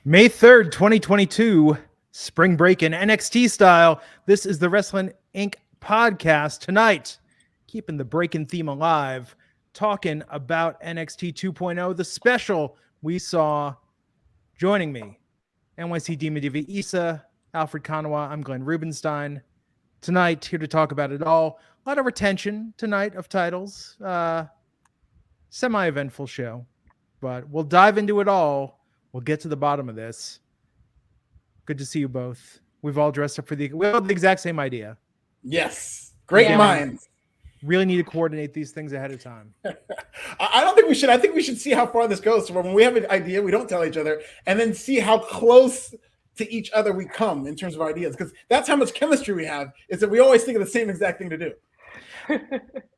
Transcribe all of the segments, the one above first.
May 3rd, 2022, Spring Breakin NXT style. This is the Wrestling Inc. podcast. Tonight, keeping the Breakin theme alive, talking about NXT 2.0, the special we saw. Joining me, NYC Demon Diva Issa, Alfred Konuwa, I'm Glenn Rubenstein. Tonight, here to talk about it all. A lot of retention tonight of titles. Semi-eventful show, but we'll dive into it all. We'll get to the bottom of this. Good to see you both. We've all dressed up we all have the exact same idea. Yes. Great minds. Really need to coordinate these things ahead of time. I don't think we should. I think we should see how far this goes. So when we have an idea, we don't tell each other, and then see how close to each other we come in terms of ideas. Because that's how much chemistry we have, is that we always think of the same exact thing to do.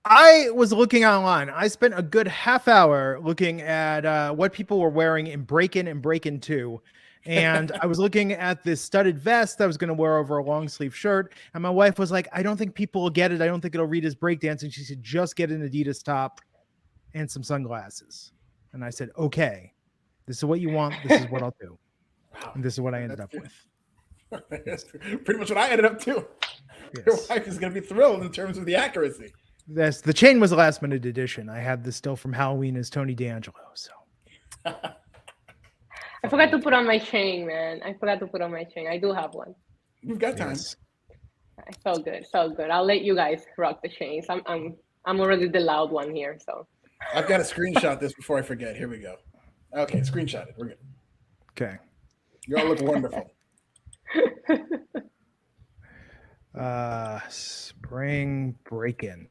I was looking online. I spent a good half hour looking at what people were wearing in Breakin and Breakin 2. And I was looking at this studded vest that I was going to wear over a long sleeve shirt. And my wife was like, I don't think people will get it. I don't think it'll read as breakdancing. She said, just get an Adidas top and some sunglasses. And I said, okay, this is what you want. This is what I'll do. And this is what I ended up with. That's pretty much what I ended up too. Yes. Your wife is going to be thrilled in terms of the accuracy. The chain was a last minute addition. I had this still from Halloween as Tony D'Angelo. So I forgot to put on my chain, man. I forgot to put on my chain. I do have one. You've got time. Yes. I felt good. Felt good. I'll let you guys rock the chains. I'm already the loud one here. So I've got to screenshot this before I forget. Here we go. Okay, screenshot it. We're good. Okay. You all look wonderful. Spring Breakin.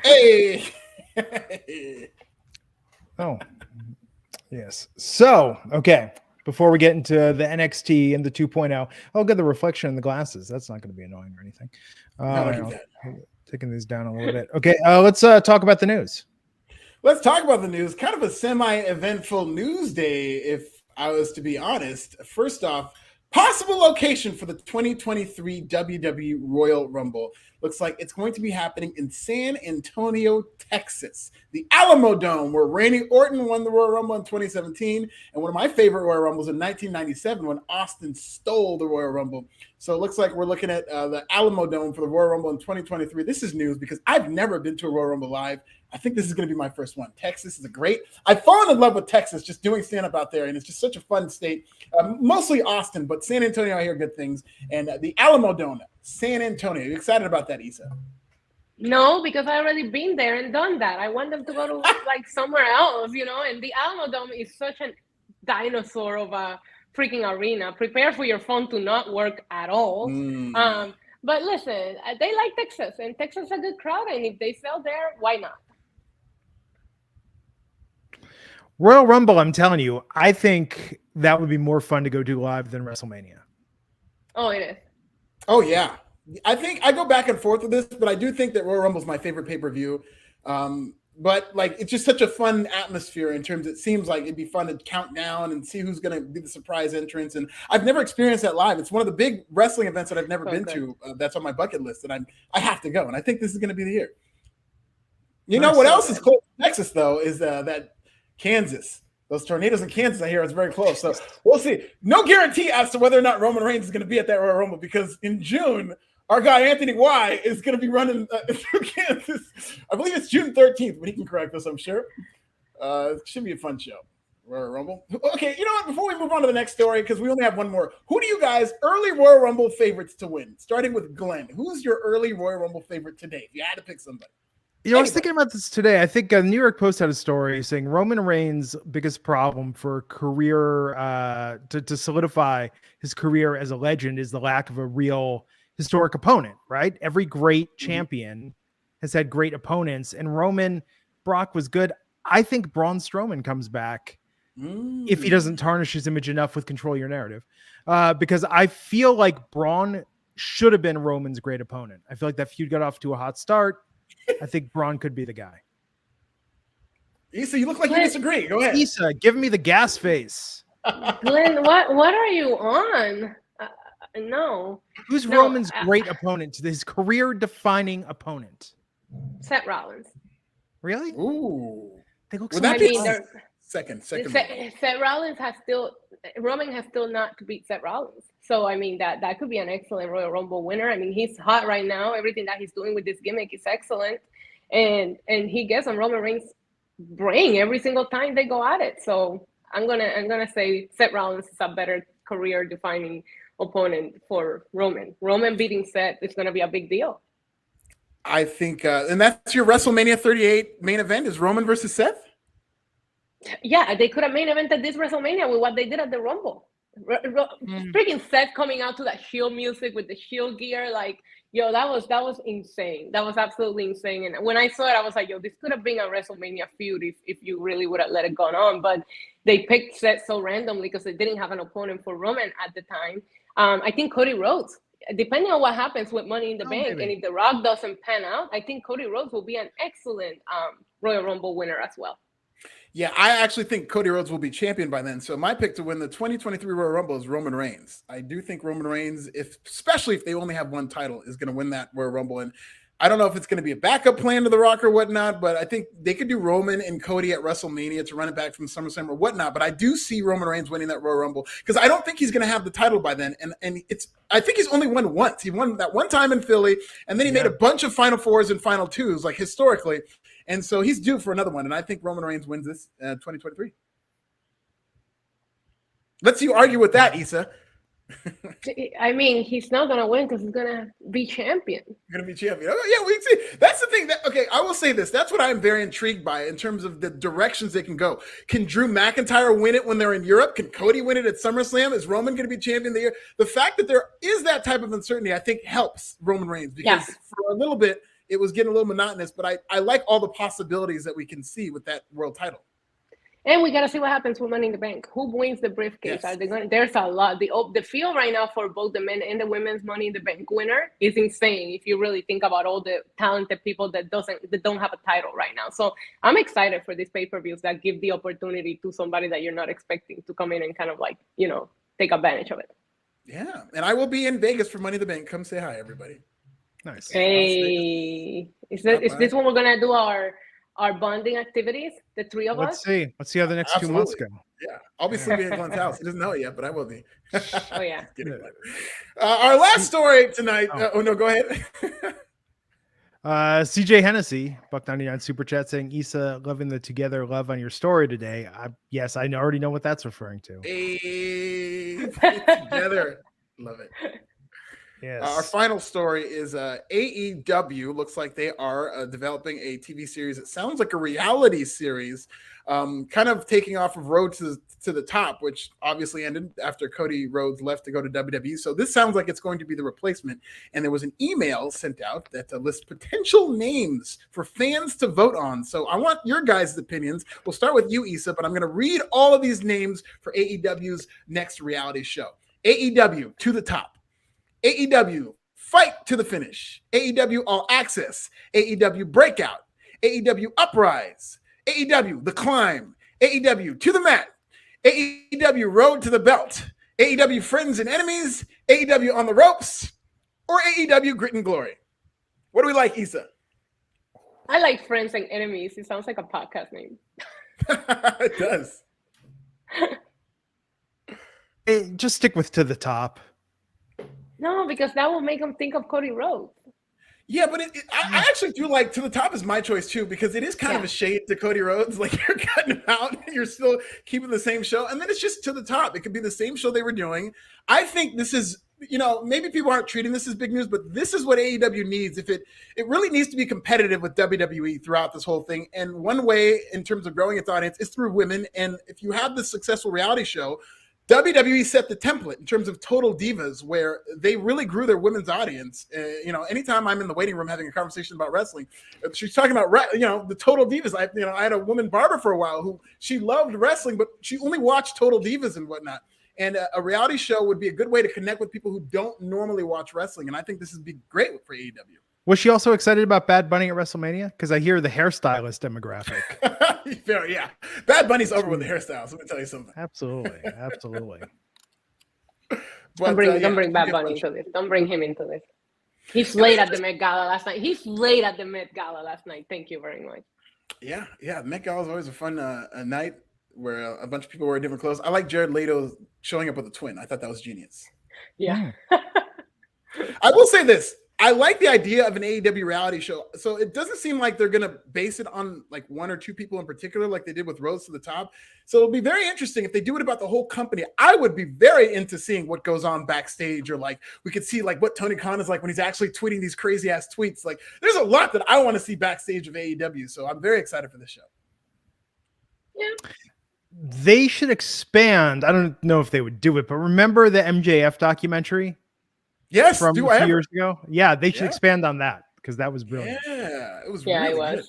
Hey. Oh, yes. So, okay. Before we get into the NXT and the 2.0, I'll get the reflection in the glasses. That's not going to be annoying or anything. Taking these down a little bit. Okay, let's talk about the news. Let's talk about the news. Kind of a semi-eventful news day, if I was to be honest. First off, possible location for the 2023 WWE Royal Rumble. Looks like it's going to be happening in San Antonio, Texas. The Alamo Dome, where Randy Orton won the Royal Rumble in 2017, and one of my favorite Royal Rumbles in 1997 when Austin stole the Royal Rumble. So it looks like we're looking at the Alamo Dome for the Royal Rumble in 2023. This is news because I've never been to a Royal Rumble live. I think this is going to be my first one. Texas is I've fallen in love with Texas just doing stand-up out there, and it's just such a fun state. Mostly Austin, but San Antonio, I hear good things. And the Alamo Dome, San Antonio. Are you excited about that, Issa? no, because I already been there and done that. I want them to go to like somewhere else, and the Alamo Dome is such a dinosaur of a freaking arena. Prepare for your phone to not work at all. But listen, they like Texas, and Texas is a good crowd, and if they sell there, why not? Royal Rumble, I'm telling you, I think that would be more fun to go do live than WrestleMania. Oh, it is. Oh, yeah. I think I go back and forth with this, but I do think that Royal Rumble is my favorite pay-per-view. But like, it's just such a fun atmosphere in terms, it seems like it'd be fun to count down and see who's going to be the surprise entrance. And I've never experienced that live. It's one of the big wrestling events that I've never been to. That's on my bucket list, and I have to go. And I think this is going to be the year. You know what else is close to Texas though is that Kansas. Those tornadoes in Kansas, I hear, it's very close. So we'll see. No guarantee as to whether or not Roman Reigns is going to be at that Royal Rumble, because in June, our guy Anthony Y is going to be running through Kansas. I believe it's June 13th, but he can correct us, I'm sure. It should be a fun show. Royal Rumble. Okay, you know what? Before we move on to the next story, because we only have one more, who do you guys early Royal Rumble favorites to win? Starting with Glenn. Who's your early Royal Rumble favorite today? If you had to pick somebody. I was thinking about this today. I think the New York Post had a story saying Roman Reigns' biggest problem for career to solidify his career as a legend is the lack of a real historic opponent, right? Every great champion has had great opponents, and Brock was good. I think Braun Strowman comes back if he doesn't tarnish his image enough with Control Your Narrative, because I feel like Braun should have been Roman's great opponent. I feel like that feud got off to a hot start. I think Braun could be the guy. Issa, you look like you disagree. Go ahead. Issa, give me the gas face. Glenn, what are you on? No. Who's Roman's great opponent, his career-defining opponent? Seth Rollins. Really? Ooh. They look Would so that I be mean, second? Roman has still not to beat Seth Rollins. So I mean that could be an excellent Royal Rumble winner. I mean, he's hot right now. Everything that he's doing with this gimmick is excellent, and he gets on Roman Reigns' brain every single time they go at it. So I'm gonna say Seth Rollins is a better career-defining opponent for Roman. Roman beating Seth is gonna be a big deal. I think, and that's your WrestleMania 38 main event is Roman versus Seth. Yeah, they could have main evented this WrestleMania with what they did at the Rumble. Freaking Seth coming out to that Shield music with the Shield gear, like, yo, that was insane. That was absolutely insane. And when I saw it, I was like, yo, this could have been a WrestleMania feud if you really would have let it go on. But they picked Seth so randomly because they didn't have an opponent for Roman at the time. I think Cody Rhodes, depending on what happens with Money in the Bank, and if The Rock doesn't pan out, I think Cody Rhodes will be an excellent Royal Rumble winner as well. Yeah, I actually think Cody Rhodes will be champion by then. So my pick to win the 2023 Royal Rumble is Roman Reigns. I do think Roman Reigns, especially if they only have one title, is going to win that Royal Rumble. And I don't know if it's going to be a backup plan to The Rock or whatnot, but I think they could do Roman and Cody at WrestleMania to run it back from SummerSlam or whatnot. But I do see Roman Reigns winning that Royal Rumble because I don't think he's going to have the title by then. And I think he's only won once. He won that one time in Philly, and then he made a bunch of Final Fours and Final Twos, like historically. And so he's due for another one. And I think Roman Reigns wins this 2023. Let's you argue with that, Issa. I mean, he's not going to win because he's going to be champion. Going to be champion. Oh, yeah, we see. That's the thing. I will say this. That's what I'm very intrigued by in terms of the directions they can go. Can Drew McIntyre win it when they're in Europe? Can Cody win it at SummerSlam? Is Roman going to be champion of the year? The fact that there is that type of uncertainty, I think, helps Roman Reigns because for a little bit, it was getting a little monotonous, but I like all the possibilities that we can see with that world title. And we got to see what happens with Money in the Bank. Who wins the briefcase? Yes. Are they going? There's a lot. The field right now for both the men and the women's Money in the Bank winner is insane. If you really think about all the talented people that don't have a title right now, so I'm excited for these pay-per-views that give the opportunity to somebody that you're not expecting to come in and kind of like take advantage of it. Yeah, and I will be in Vegas for Money in the Bank. Come say hi, everybody. Nice. Hey, is this when we're gonna do our bonding activities? The three of us. Let's see how the next 2 months go. Yeah, I'll be sleeping at Glenn's house. He doesn't know it yet, but I will be. Oh yeah. Our last story tonight. Oh no, go ahead. CJ Hennessy, $1.99 super chat saying, Issa, loving the together love on your story today. Yes, I already know what that's referring to. Hey, together, love it. Yes. Our final story is AEW. Looks like they are developing a TV series. It sounds like a reality series, kind of taking off of Road to the Top, which obviously ended after Cody Rhodes left to go to WWE. So this sounds like it's going to be the replacement. And there was an email sent out that lists potential names for fans to vote on. So I want your guys' opinions. We'll start with you, Issa, but I'm going to read all of these names for AEW's next reality show. AEW to the Top. AEW Fight to the Finish, AEW All Access, AEW Breakout, AEW Uprise, AEW The Climb, AEW To the Mat, AEW Road to the Belt, AEW Friends and Enemies, AEW On the Ropes, or AEW Grit and Glory. What do we like, Issa? I like Friends and Enemies. It sounds like a podcast name. It does. Just stick with To the Top. No, because that will make them think of Cody Rhodes. Yeah, but I actually do like To the Top is my choice too, because it is kind of a shade to Cody Rhodes. Like you're cutting him out, you're still keeping the same show, and then it's just To the Top. It could be the same show they were doing. I think this is, maybe people aren't treating this as big news, but this is what AEW needs. If it really needs to be competitive with WWE throughout this whole thing. And one way in terms of growing its audience is through women. And if you have this successful reality show, WWE set the template in terms of Total Divas, where they really grew their women's audience. Anytime I'm in the waiting room having a conversation about wrestling, she's talking about, the Total Divas. I had a woman barber for a while who she loved wrestling, but she only watched Total Divas and whatnot. And a reality show would be a good way to connect with people who don't normally watch wrestling. And I think this would be great for AEW. Was she also excited about Bad Bunny at WrestleMania? Because I hear the hairstylist demographic. Yeah. Bad Bunny's over with the hairstyles. Let me tell you something. Absolutely. But, don't bring Bad Bunny into this. Don't bring him into this. He's late at the Met Gala last night. Thank you very much. Yeah, Met Gala is always a fun a night where a bunch of people wear different clothes. I like Jared Leto showing up with a twin. I thought that was genius. Yeah. I will say this. I like the idea of an AEW reality show. So it doesn't seem like they're going to base it on like one or two people in particular, like they did with Rose to the Top. So it'll be very interesting if they do it about the whole company. I would be very into seeing what goes on backstage, or like we could see like what Tony Khan is like when he's actually tweeting these crazy ass tweets. Like there's a lot that I want to see backstage of AEW. So I'm very excited for this show. Yeah. They should expand. I don't know if they would do it, but remember the MJF documentary? Yes, from do a I few ever? years ago. Yeah, they should expand on that because that was brilliant. Yeah, it was. Yeah, really it was. Good.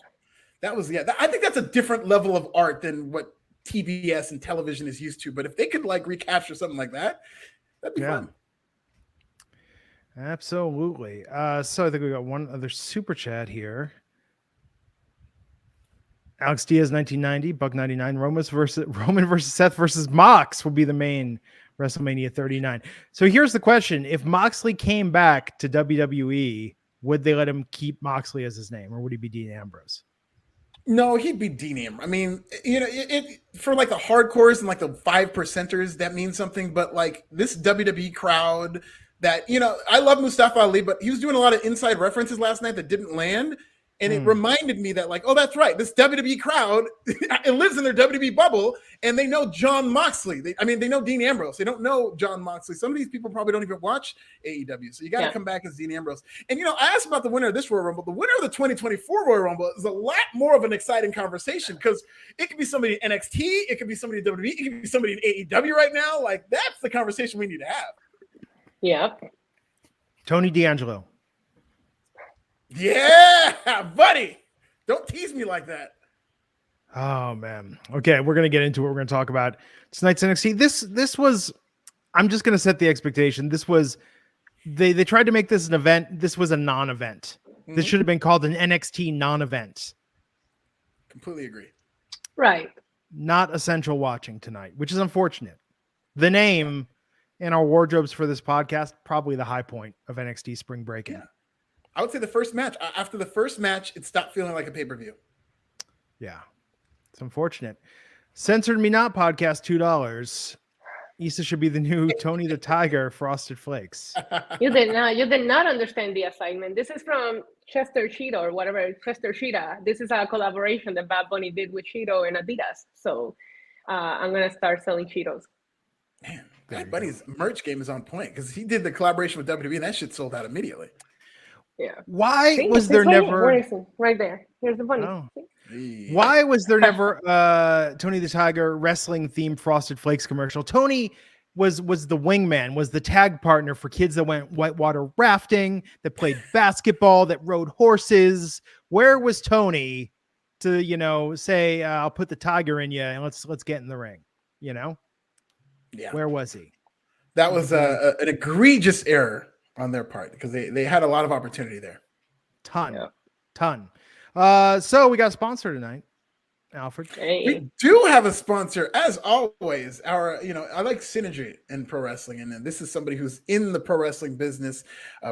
That was I think that's a different level of art than what TBS and television is used to. But if they could like recapture something like that, that'd be fun. Absolutely. So I think we got one other super chat here. Alex Diaz 1990, Buck 99, Roman versus Seth versus Mox will be the main WrestleMania 39. So here's the question. If Moxley came back to WWE, would they let him keep Moxley as his name, or would he be Dean Ambrose? No, he'd be Dean Ambrose. I mean, you know, it for like the hardcores and like the 5%ers, that means something. But like this WWE crowd that, you know, I love Mustafa Ali, but he was doing a lot of inside references last night that didn't land. And it reminded me that, like, oh, that's right. This WWE crowd, it lives in their WWE bubble, and they know Jon Moxley. They know Dean Ambrose. They don't know Jon Moxley. Some of these people probably don't even watch AEW. So you got to come back as Dean Ambrose. And, you know, I asked about the winner of this Royal Rumble. The winner of the 2024 Royal Rumble is a lot more of an exciting conversation because it could be somebody in NXT. It could be somebody in WWE. It could be somebody in AEW right now. Like, that's the conversation we need to have. Yep. Tony D'Angelo. Yeah, buddy. Don't tease me like that. Oh, man. Okay, we're going to get into what we're going to talk about tonight's NXT. This was, I'm just going to set the expectation. This was, they tried to make this an event. This was a non-event. This should have been called an NXT non-event. Completely agree. Right. Not essential watching tonight, which is unfortunate. The name in our wardrobes for this podcast, probably the high point of NXT Spring Breakin. Yeah. I would say the first match. After the first match, it stopped feeling like a pay-per-view. Yeah. It's unfortunate. Censored Me Not podcast, $2. Issa should be the new Tony the Tiger Frosted Flakes. You did not understand the assignment. This is from Chester Cheeto or whatever, Chester Cheetah. This is a collaboration that Bad Bunny did with Cheeto and Adidas. So I'm going to start selling Cheetos. Man, Bad Bunny's merch game is on point because he did the collaboration with WWE and that shit sold out immediately. Yeah. Why was there never right there? Here's the bunny. Oh. Why was there never Tony the Tiger wrestling themed Frosted Flakes commercial? Tony was the wingman, was the tag partner for kids that went whitewater rafting, that played basketball, that rode horses. Where was Tony to, you know, say I'll put the tiger in you and let's get in the ring? You know? Yeah. Where was he? That was an egregious error on their part because they had a lot of opportunity there. Ton. So we got a sponsor tonight, Alfred. Hey. We do have a sponsor, as always. I like synergy in pro wrestling, and this is somebody who's in the pro wrestling business.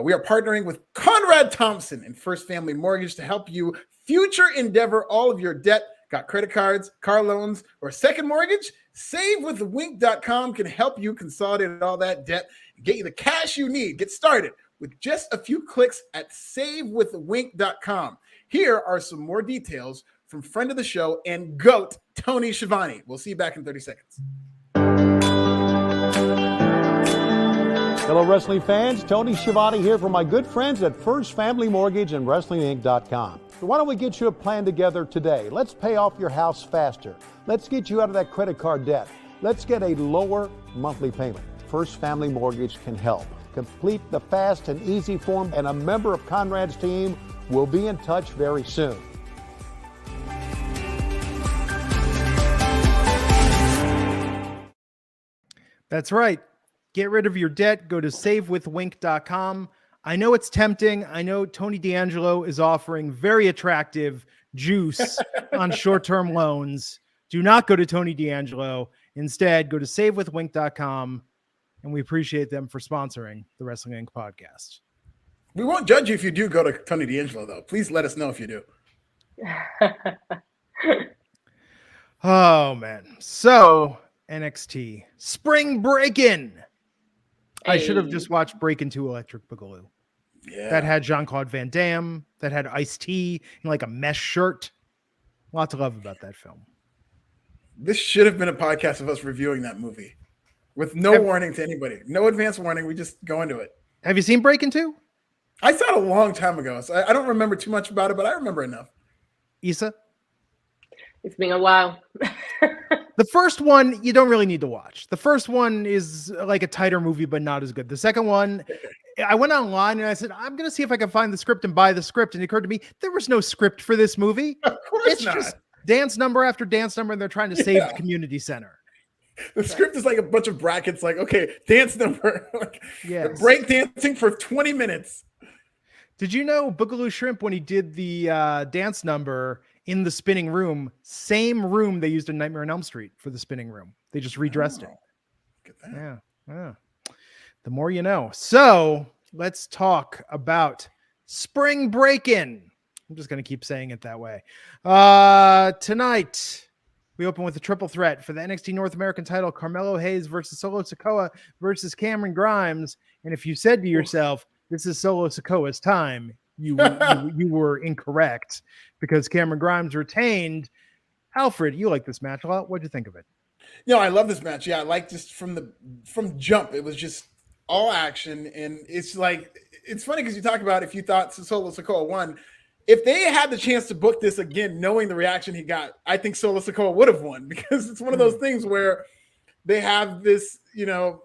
We are partnering with Conrad Thompson and First Family Mortgage to help you future endeavor all of your debt. Got credit cards, car loans, or second mortgage? SaveWithWink.com can help you consolidate all that debt and get you the cash you need. Get started with just a few clicks at SaveWithWink.com. Here are some more details from friend of the show and GOAT, Tony Schiavone. We'll see you back in 30 seconds. Hello, wrestling fans. Tony Schiavone here from my good friends at First Family Mortgage and WrestlingInc.com. So why don't we get you a plan together today? Let's pay off your house faster. Let's get you out of that credit card debt. Let's get a lower monthly payment. First Family Mortgage can help. Complete the fast and easy form, and a member of Conrad's team will be in touch very soon. That's right. Get rid of your debt. Go to SaveWithWink.com. I know it's tempting. I know Tony D'Angelo is offering very attractive juice on short-term loans. Do not go to Tony D'Angelo. Instead, go to SaveWithWink.com, and we appreciate them for sponsoring the Wrestling Inc. podcast. We won't judge you if you do go to Tony D'Angelo, though. Please let us know if you do. Oh man. So NXT Spring Breakin. I should have just watched Breakin' 2 Electric Boogaloo. Yeah. That had Jean-Claude Van Damme, that had Ice-T in like a mesh shirt. Lots to love about that film. This should have been a podcast of us reviewing that movie with no warning to anybody. No advance warning. We just go into it. Have you seen Breakin' 2? I saw it a long time ago, so I don't remember too much about it, but I remember enough. Issa? It's been a while. The first one, you don't really need to watch. The first one is like a tighter movie, but not as good. The second one, I went online and I said, I'm going to see if I can find the script and buy the script. And it occurred to me, there was no script for this movie. Of course It's not. just dance number after dance number, and they're trying to save the community center. The script is like a bunch of brackets, like, okay, dance number. Yes. Break dancing for 20 minutes. Did you know Boogaloo Shrimp, when he did the dance number in the spinning room, same room they used in Nightmare on Elm Street for the spinning room? They just redressed it. Look at that. Yeah. The more you know. So let's talk about Spring Breakin'. I'm just going to keep saying it that way. Tonight, we open with a triple threat for the NXT North American title: Carmelo Hayes versus Solo Sikoa versus Cameron Grimes. And if you said to yourself, this is Solo Sikoa's time, you were incorrect, because Cameron Grimes retained. Alfred, you like this match a lot. What'd you think of it? I love this match. Yeah, I like just from jump. It was just all action, and it's like, it's funny because you talk about if you thought Solo Sikoa won. If they had the chance to book this again, knowing the reaction he got, I think Solo Sikoa would have won, because it's one of those things where they have this,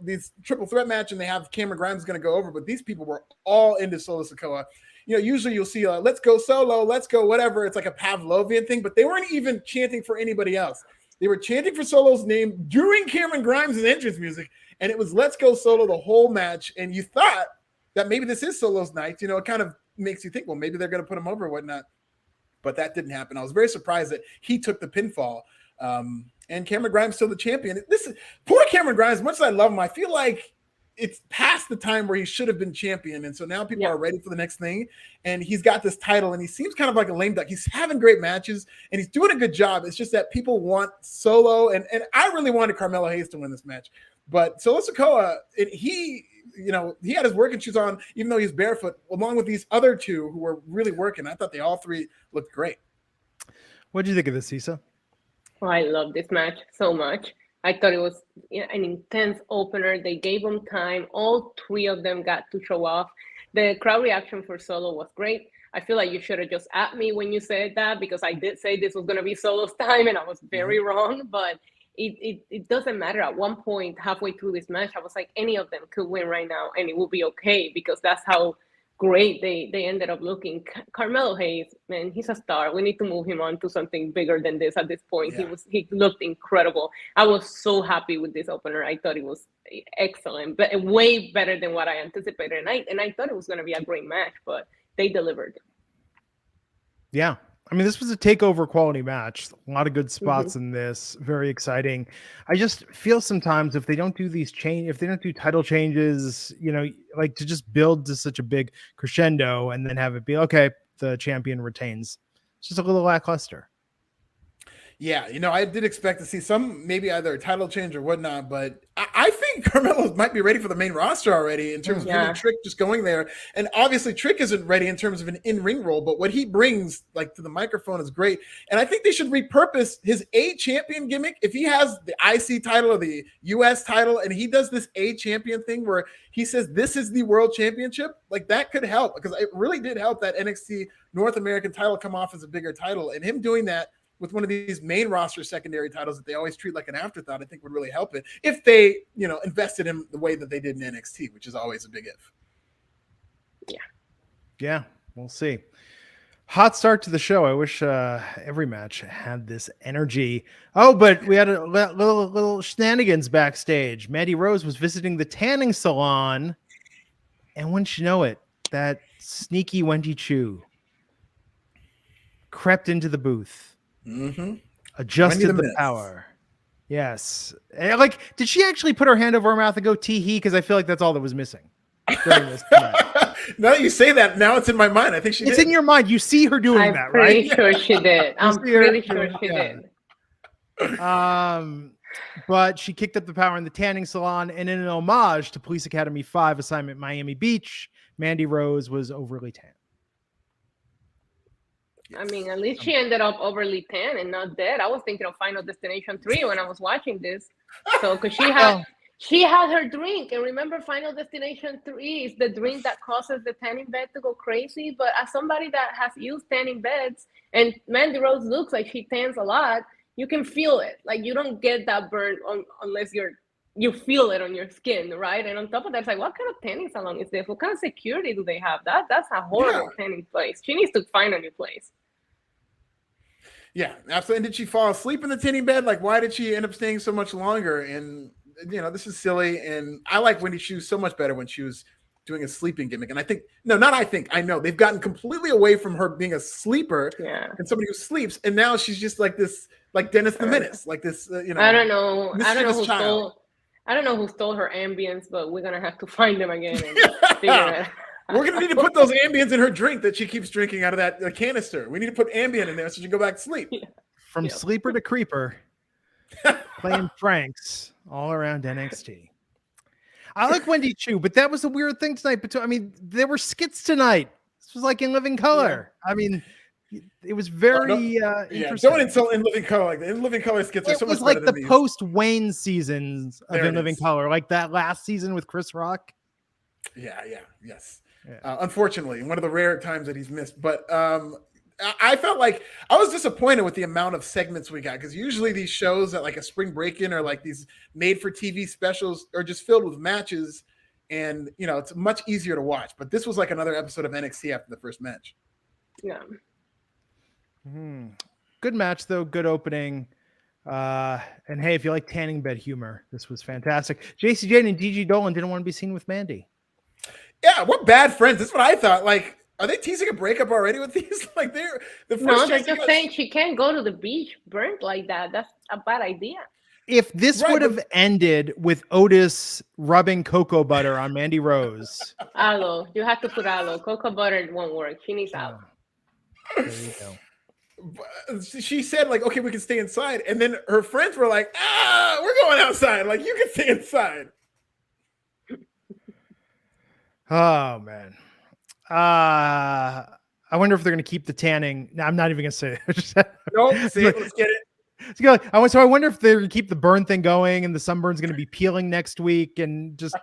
these triple threat match, and they have Cameron Grimes going to go over, but these people were all into Solo Sikoa. Usually you'll see, let's go Solo, let's go whatever. It's like a Pavlovian thing, but they weren't even chanting for anybody else. They were chanting for Solo's name during Cameron Grimes' entrance music, and it was let's go Solo the whole match. And you thought that maybe this is Solo's night. It kind of makes you think, well, maybe they're going to put him over or whatnot. But that didn't happen. I was very surprised that he took the pinfall. And Cameron Grimes still the champion. Poor Cameron Grimes, much as I love him, I feel like it's past the time where he should have been champion. And so now people are ready for the next thing. And he's got this title, and he seems kind of like a lame duck. He's having great matches, and he's doing a good job. It's just that people want Solo. And I really wanted Carmelo Hayes to win this match. But Solo Sikoa, he had his working shoes on, even though he's barefoot, along with these other two who were really working. I thought they all three looked great. What did you think of this, Issa? Oh, I love this match so much. I thought it was an intense opener. They gave them time. All three of them got to show off. The crowd reaction for Solo was great. I feel like you should have just at me when you said that, because I did say this was going to be Solo's time, and I was very wrong. But it doesn't matter. At one point, halfway through this match, I was like, any of them could win right now, and it will be okay, because that's how great they ended up looking. Carmelo Hayes, man, he's a star. We need to move him on to something bigger than this at this point. Yeah. He looked incredible. I was so happy with this opener. I thought it was excellent, but way better than what I anticipated. And I thought it was going to be a great match, but they delivered. Yeah. I mean, this was a takeover quality match. A lot of good spots in this. Very exciting. I just feel sometimes if they don't do if they don't do title changes, like to just build to such a big crescendo and then have it be, okay, the champion retains. It's just a little lackluster. Yeah, I did expect to see some, maybe either a title change or whatnot, but I think Carmelo might be ready for the main roster already in terms of him and Trick just going there. And obviously Trick isn't ready in terms of an in-ring role, but what he brings to the microphone is great. And I think they should repurpose his A champion gimmick. If he has the IC title or the US title, and he does this A champion thing where he says, this is the world championship, that could help, because it really did help that NXT North American title come off as a bigger title, and him doing that with one of these main roster secondary titles that they always treat like an afterthought, I think would really help it if they, invested in the way that they did in NXT, which is always a big if. Yeah, we'll see. Hot start to the show. I wish every match had this energy. Oh, but we had a little shenanigans backstage. Mandy Rose was visiting the tanning salon, and wouldn't you know it, that sneaky Wendy Chu crept into the booth. Adjusted the power. Yes. And did she actually put her hand over her mouth and go tee-hee? Because I feel like that's all that was missing during this time. Now that you say that, now it's in my mind. I think she did. It's in your mind. You see her doing that, right? I'm pretty sure she did. I'm pretty sure she did. But she kicked up the power in the tanning salon, and in an homage to Police Academy 5 assignment Miami Beach, Mandy Rose was overly tan. I mean, at least she ended up overly tan and not dead. I was thinking of Final Destination 3 when I was watching this. So, because she had her drink, and remember, Final Destination 3 is the drink that causes the tanning bed to go crazy. But as somebody that has used tanning beds, and Mandy Rose looks like she tans a lot, you can feel it. Like, you don't get that burn unless you feel it on your skin, right? And on top of that, it's like, what kind of tanning salon is this? What kind of security do they have? That's a horrible tanning place. She needs to find a new place. Yeah, absolutely. And did she fall asleep in the tanning bed? Like, why did she end up staying so much longer? And, this is silly. And I like Wendy Chu so much better when she was doing a sleeping gimmick. And I know they've gotten completely away from her being a sleeper and somebody who sleeps. And now she's just like this, like Dennis the Menace, like this, I don't know who stole her ambience, but we're going to have to find them again and figure it out. We're going to need to put those Ambiens in her drink that she keeps drinking out of that canister. We need to put Ambien in there so she can go back to sleep. Yeah. From sleeper to creeper, playing Franks all around NXT. I like Wendy Chu, but that was a weird thing tonight. But there were skits tonight. This was like in Living Color. Yeah. I mean, it was very interesting. Don't insult In Living Color like that. In Living Color skits are so much better than the post-Wayne seasons of In Living Color, like that last season with Chris Rock. Yes. Unfortunately, one of the rare times that he's missed. But I felt like I was disappointed with the amount of segments we got, because usually these shows at like a Spring Breakin' or like these made-for-TV specials are just filled with matches, and it's much easier to watch. But this was like another episode of NXT after the first match. Yeah. Good match though. Good opening. And hey, if you like tanning bed humor, this was fantastic. JC Jane and DG Dolan didn't want to be seen with Mandy. Yeah, we're bad friends. That's what I thought. Like, are they teasing a breakup already with these? Like, they're just saying she can't go to the beach burnt like that. That's a bad idea. If this would have ended with Otis rubbing cocoa butter on Mandy Rose. Aloe. You have to put aloe. Cocoa butter won't work. She needs aloe. There you go. She said, like, okay, we can stay inside. And then her friends were like, we're going outside. Like, you can stay inside. Oh, man. I wonder if they're going to keep the tanning. No, I'm not even going to say it. Nope, say it. Let's get it. So I wonder if they're going to keep the burn thing going, and the sunburn's going to be peeling next week. And just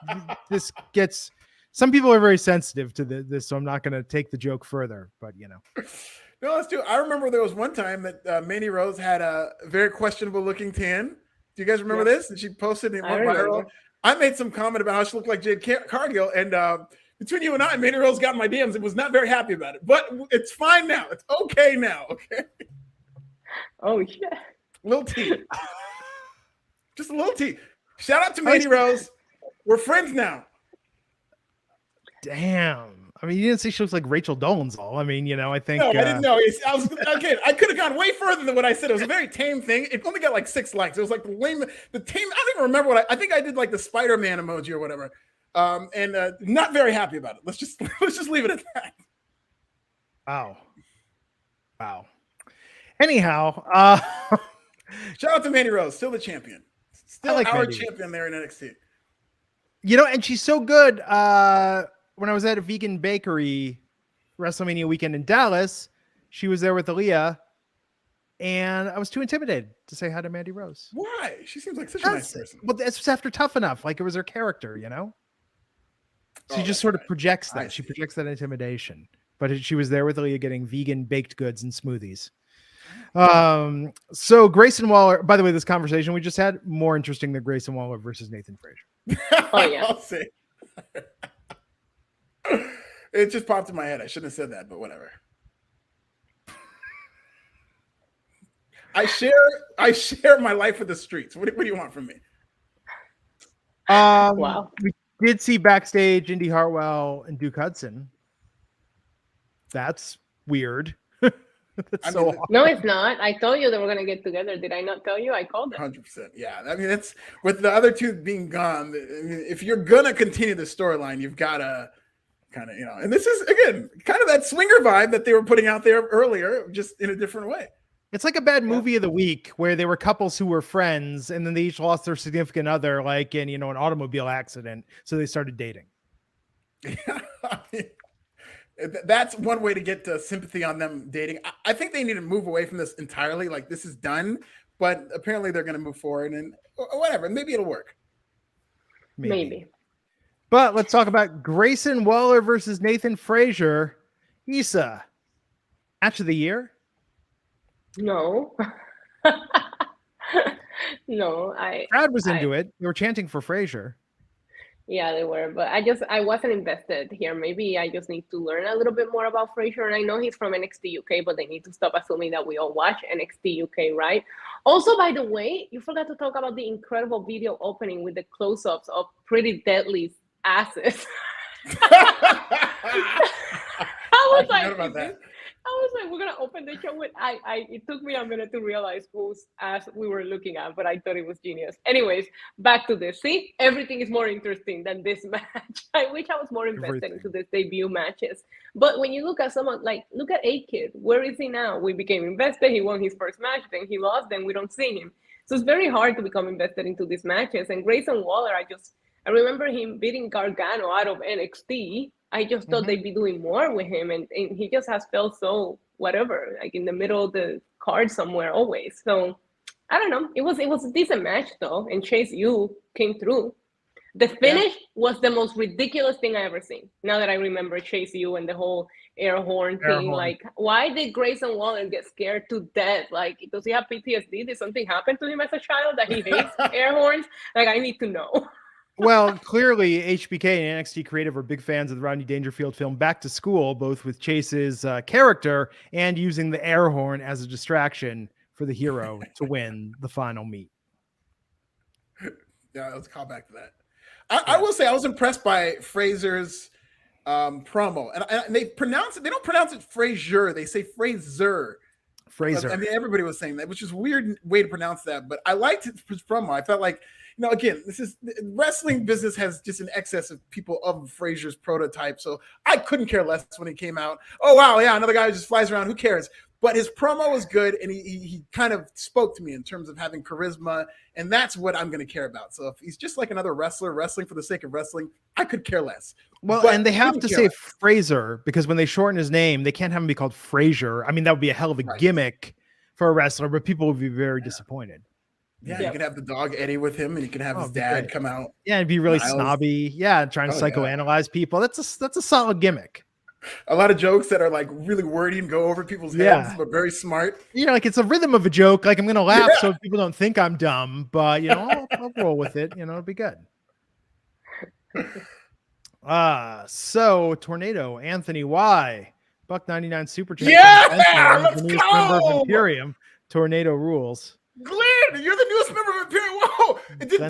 this gets... Some people are very sensitive to this, so I'm not going to take the joke further. But, No, let's do it. I remember there was one time that Mandy Rose had a very questionable looking tan. Do you guys remember this? And she posted it went viral. I made some comment about how she looked like Jade Cargill, and between you and I, Mandy Rose got in my DMs and was not very happy about it. But it's fine now. It's okay now. Okay. Oh yeah. Little tea. Just a little tea. Shout out to Mandy Rose. We're friends now. Damn. I mean, you didn't say she looks like Rachel Dolezal. I mean, I think. No, I didn't know. I could have gone way further than what I said. It was a very tame thing. It only got like 6 likes. It was like the tame. I don't even remember what I think I did like the Spider-Man emoji or whatever. And not very happy about it. Let's just leave it at that. Wow. Anyhow, shout out to Mandy Rose, still the champion. Still like our champion there in NXT. And she's so good. When I was at a vegan bakery WrestleMania weekend in Dallas, she was there with Aaliyah, and I was too intimidated to say hi to Mandy Rose. Why? She seems like such a nice person. Well, this was after Tough Enough. Like, it was her character, She just sort of projects that. She projects that intimidation. But she was there with Aaliyah getting vegan baked goods and smoothies. So Grayson Waller, by the way, this conversation we just had, more interesting than Grayson Waller versus Nathan Frazer. Oh, yeah. I'll say. It just popped in my head. I shouldn't have said that, but whatever. I share my life with the streets. What do you want from me? Wow. We did see backstage Indy Hartwell and Duke Hudson. That's weird. No, it's not. I told you they were going to get together. Did I not tell you? I called them. 100%. Yeah. I mean, it's with the other two being gone. I mean, if you're going to continue the storyline, you've got to kind of, and this is, again, kind of that swinger vibe that they were putting out there earlier, just in a different way. It's like a bad movie of the week where there were couples who were friends and then they each lost their significant other, like in, an automobile accident. So they started dating. That's one way to get sympathy on them dating. I think they need to move away from this entirely. Like, this is done, but apparently they're going to move forward and whatever. Maybe it'll work. Maybe. But let's talk about Grayson Waller versus Nathan Frazer. Issa, match of the year? No. No, Brad was into it. They were chanting for Frazer. Yeah, they were, but I wasn't invested here. Maybe I just need to learn a little bit more about Frazer. And I know he's from NXT UK, but they need to stop assuming that we all watch NXT UK, right? Also, by the way, you forgot to talk about the incredible video opening with the close-ups of Pretty Deadly's asses. I was like, we're gonna open the show with it took me a minute to realize whose ass we were looking at, but I thought it was genius. Anyways, back to this. See, everything is more interesting than this match. I wish I was more invested into this debut matches. But when you look at someone look at A-Kid, where is he now? We became invested, he won his first match, then he lost, then we don't see him. So it's very hard to become invested into these matches. And Grayson Waller, I remember him beating Gargano out of NXT. I just thought they'd be doing more with him, and he just has felt so whatever, like in the middle of the card somewhere always. So I don't know. It was a decent match though, and Chase U came through. The finish was the most ridiculous thing I ever seen. Now that I remember Chase U and the whole air horn thing, like why did Grayson Waller get scared to death? Like, does he have PTSD? Did something happen to him as a child that he hates air horns? Like, I need to know. Well, clearly HBK and NXT Creative are big fans of the Rodney Dangerfield film Back to School, both with Chase's character and using the air horn as a distraction for the hero to win the final meet. Yeah, let's call back to that. I will say I was impressed by Frazer's promo, and they don't pronounce it Frazier, they say Frazer. I mean, everybody was saying that, which is a weird way to pronounce that, but I liked his promo. I felt like, again, wrestling business has just an excess of people of Frazier's prototype. So I couldn't care less when he came out. Oh, wow. Yeah. Another guy who just flies around. Who cares? But his promo was good. And he kind of spoke to me in terms of having charisma. And that's what I'm going to care about. So if he's just like another wrestler wrestling for the sake of wrestling, I could care less. Well, and they have to say Frazer because when they shorten his name, they can't have him be called Frazier. I mean, that would be a hell of a gimmick for a wrestler, but people would be very disappointed. Yeah, you can have the dog Eddie with him, and you can have his dad come out. Yeah, it'd be really snobby. Yeah, trying to psychoanalyze people. That's a solid gimmick. A lot of jokes that are like really wordy and go over people's heads, but very smart. Like it's a rhythm of a joke. Like I'm gonna laugh so people don't think I'm dumb, but I'll roll with it. It'll be good. So Tornado Anthony Y, $1.99 super chat. Yeah, let's the go. Member of Imperium. Tornado rules. Glenn, you're the newest member of Imperium. Whoa! Did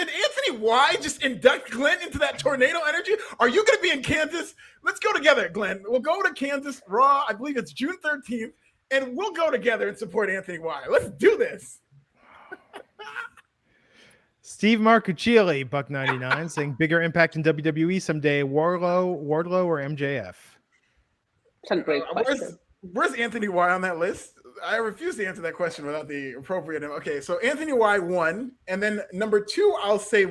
Anthony Y just induct Glenn into that tornado energy? Are you going to be in Kansas? Let's go together, Glenn. We'll go to Kansas Raw. I believe it's June 13th, and we'll go together and support Anthony Y. Let's do this. Steve Marcuccioli, $1.99, saying bigger impact in WWE someday. Wardlow, or MJF? That's a great question. Where's Anthony Y on that list? I refuse to answer that question without the appropriate. Okay, so Anthony Y 1, and then number 2, I'll say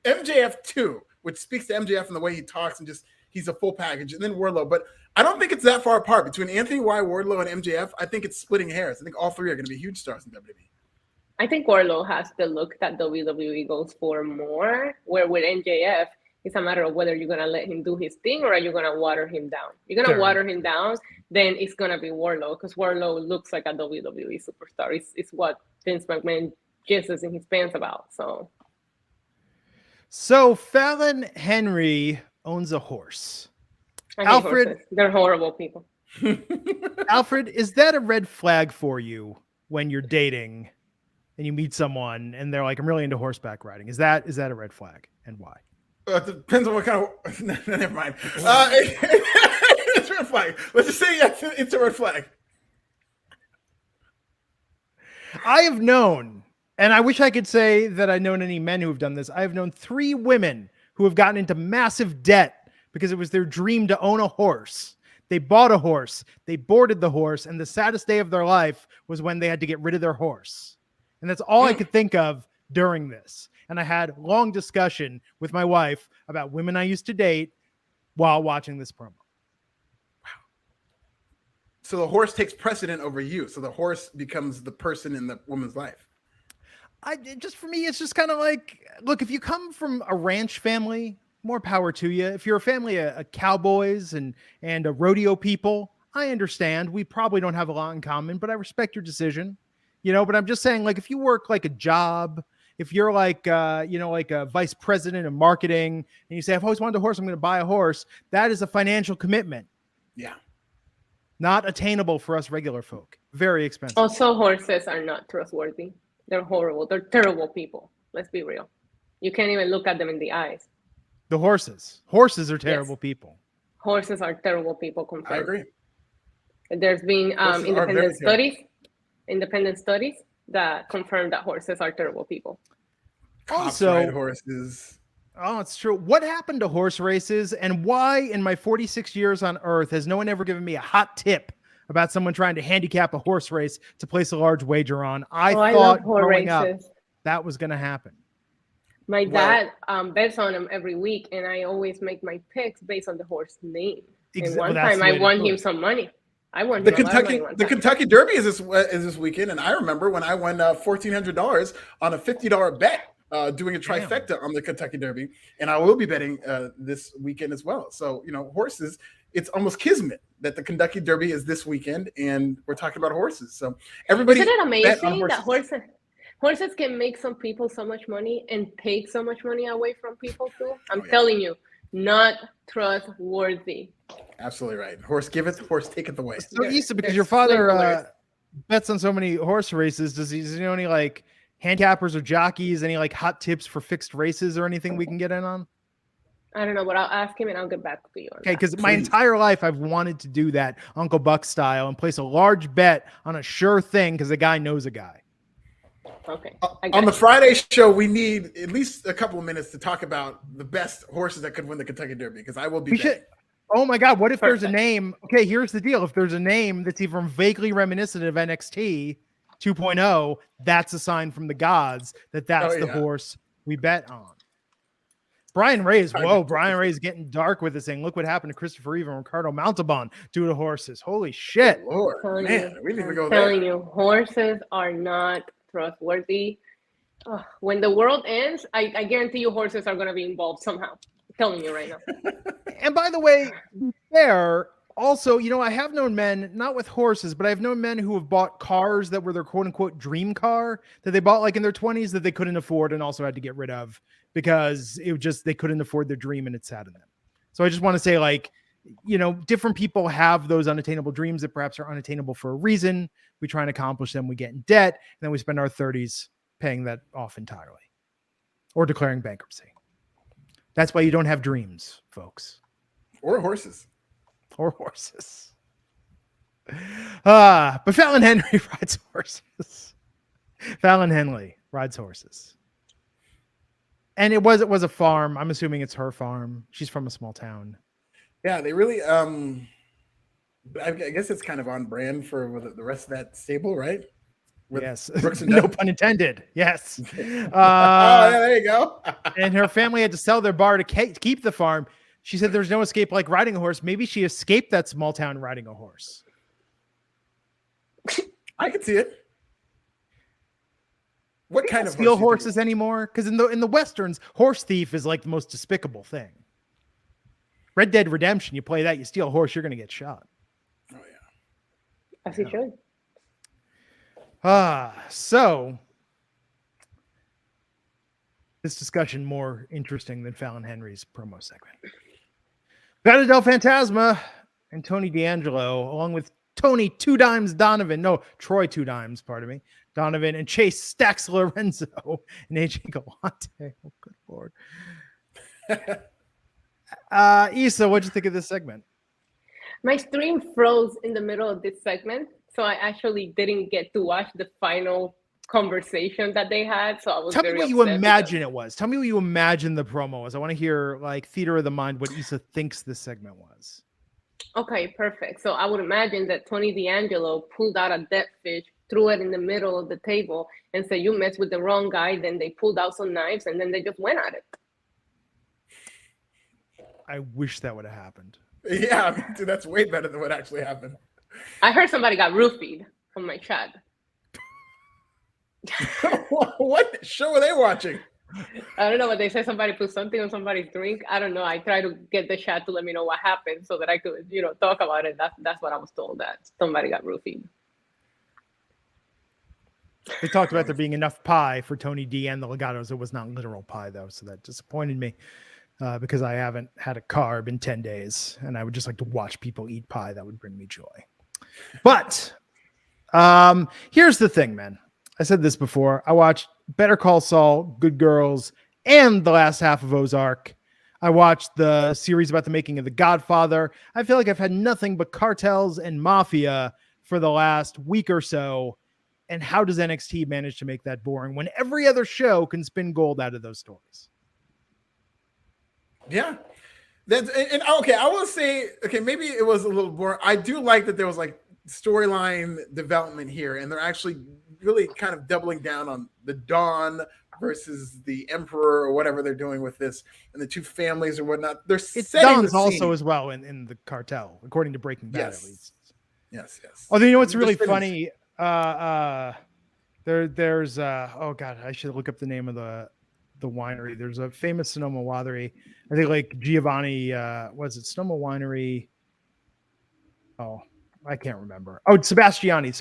MJF 2, which speaks to MJF and the way he talks and just he's a full package, and then Wardlow. But I don't think it's that far apart between Anthony Y, Wardlow, and MJF. I think it's splitting hairs. I think all three are going to be huge stars in WWE. I think Wardlow has the look that WWE goes for more, where with MJF, it's a matter of whether you're going to let him do his thing or are you going to water him down. You're going to water him down, then it's going to be Wardlow, because Wardlow looks like a WWE superstar. It's what Vince McMahon jizzes in his pants about. So Fallon Henry owns a horse. Alfred, horses. They're horrible people. Alfred, is that a red flag for you when you're dating and you meet someone and they're like, I'm really into horseback riding? Is that a red flag, and why? It depends on what kind of. No, never mind. It's a red flag. Let's just say yes, it's a red flag. I have known, and I wish I could say that I've known any men who have done this. I have known 3 women who have gotten into massive debt because it was their dream to own a horse. They bought a horse, they boarded the horse, and the saddest day of their life was when they had to get rid of their horse. And that's all I could think of during this. And I had long discussion with my wife about women I used to date while watching this promo. So the horse takes precedent over you. So the horse becomes the person in the woman's life. For me, it's just kind of like, look, if you come from a ranch family, more power to you. If you're a family of cowboys and a rodeo people, I understand. We probably don't have a lot in common, but I respect your decision. But I'm just saying, like, if you work like a job, if you're like, like a vice president of marketing, and you say, I've always wanted a horse, I'm going to buy a horse. That is a financial commitment. Yeah. Not attainable for us regular folk. Very expensive. Also, horses are not trustworthy. They're horrible. They're terrible people. Let's be real. You can't even look at them in the eyes. The horses are terrible people. Horses are terrible people. Confirmed. I agree. There's been independent studies that confirm that horses are terrible people. Also, horses. Oh, it's true. What happened to horse races, and why in my 46 years on Earth has no one ever given me a hot tip about someone trying to handicap a horse race to place a large wager on? I thought growing up that was going to happen. My dad bets on him every week, and I always make my picks based on the horse name. And one time I won him some money. I won the Kentucky Derby is this weekend, and I remember when I won $1,400 on a $50 bet. Doing a trifecta on the Kentucky Derby, and I will be betting this weekend as well. So, horses, it's almost kismet that the Kentucky Derby is this weekend, and we're talking about horses. So everybody, isn't it amazing that horses can make some people so much money and take so much money away from people too? I'm telling you, not trustworthy. Absolutely right. Horse giveth, horse taketh away. So Issa, because your father bets on so many horse races, does he know any like handicappers or jockeys, any like hot tips for fixed races or anything we can get in on? I don't know, but I'll ask him and I'll get back to you. Okay, because my entire life I've wanted to do that Uncle Buck style and place a large bet on a sure thing because the guy knows a guy. Okay. On the Friday show, we need at least a couple of minutes to talk about the best horses that could win the Kentucky Derby, because I will be betting. Oh my God, what if there's a name? Okay, here's the deal. If there's a name that's even vaguely reminiscent of NXT 2.0, that's a sign from the gods that that's the horse we bet on. Brian Ray's getting dark with this thing. Look what happened to Christopher Reeve and Ricardo Montalban due to horses. Holy shit. Lord, man, we need to go there. I'm telling you, horses are not trustworthy. When the world ends, I guarantee you horses are going to be involved somehow. I'm telling you right now. And by the way, also, I have known men, not with horses, but I've known men who have bought cars that were their quote unquote dream car that they bought like in their 20s that they couldn't afford and also had to get rid of because they couldn't afford their dream and it sat in them. So I just want to say, like, different people have those unattainable dreams that perhaps are unattainable for a reason. We try and accomplish them. We get in debt and then we spend our 30s paying that off entirely or declaring bankruptcy. That's why you don't have dreams, folks. Or horses. But Fallon Henry rides horses. Fallon Henley rides horses. And it was a farm. I'm assuming it's her farm. She's from a small town. Yeah, they really I guess it's kind of on brand for the rest of that stable, right? Yes. No pun intended. Yes. Yeah, there you go. And her family had to sell their bar to keep the farm. She said there's no escape like riding a horse. Maybe she escaped that small town riding a horse. I could see it. What kind of steal horses anymore? Because in the Westerns, horse thief is like the most despicable thing. Red Dead Redemption, you play that, you steal a horse, you're going to get shot. Oh, yeah. As you should. So this discussion more interesting than Fallon Henry's promo segment. Battle del Fantasma and Tony D'Angelo, along with Tony Two Dimes Donovan, Troy Two Dimes, pardon me, Donovan, and Chase Stacks Lorenzo and AJ Galante. Oh, good Lord. Issa, what'd you think of this segment? My stream froze in the middle of this segment, so I actually didn't get to watch the final conversation that they had. So I was Tell me what you imagine it was. Tell me what you imagine the promo was. I want to hear, like, theater of the mind, what Issa thinks this segment was. Okay, perfect. So I would imagine that Tony D'Angelo pulled out a dead fish, threw it in the middle of the table, and said, "You messed with the wrong guy." Then they pulled out some knives, and then they just went at it. I wish that would have happened. Yeah, I mean, dude, that's way better than what actually happened. I heard somebody got roofied on my chat. What show are they watching? I don't know, but they said somebody put something on somebody's drink. I don't know. I try to get the chat to let me know what happened so that I could, talk about it. That's what I was told, that somebody got roofied. They talked about there being enough pie for Tony D and the Legatos. It was not literal pie, though, so that disappointed me because I haven't had a carb in 10 days, and I would just like to watch people eat pie. That would bring me joy. But here's the thing, man. I said this before. I watched Better Call Saul, Good Girls, and the last half of Ozark. I watched the series about the making of The Godfather. I feel like I've had nothing but cartels and mafia for the last week or so. And how does NXT manage to make that boring when every other show can spin gold out of those stories? Yeah. And okay, I will say, okay, maybe it was a little boring. I do like that there was like storyline development here, and they're actually really kind of doubling down on the Dawn versus the Emperor or whatever they're doing with this, and the two families or whatnot. They're It's setting Dawn's the scene. also as well in the cartel, according to Breaking Bad, Yes. at least. Yes. Although, you know what's They're really spinning- funny? There's oh god, I should look up the name of the winery. There's a famous Sonoma winery. I think like Giovanni, was it Sonoma Winery? Oh, I can't remember. Oh, Sebastiani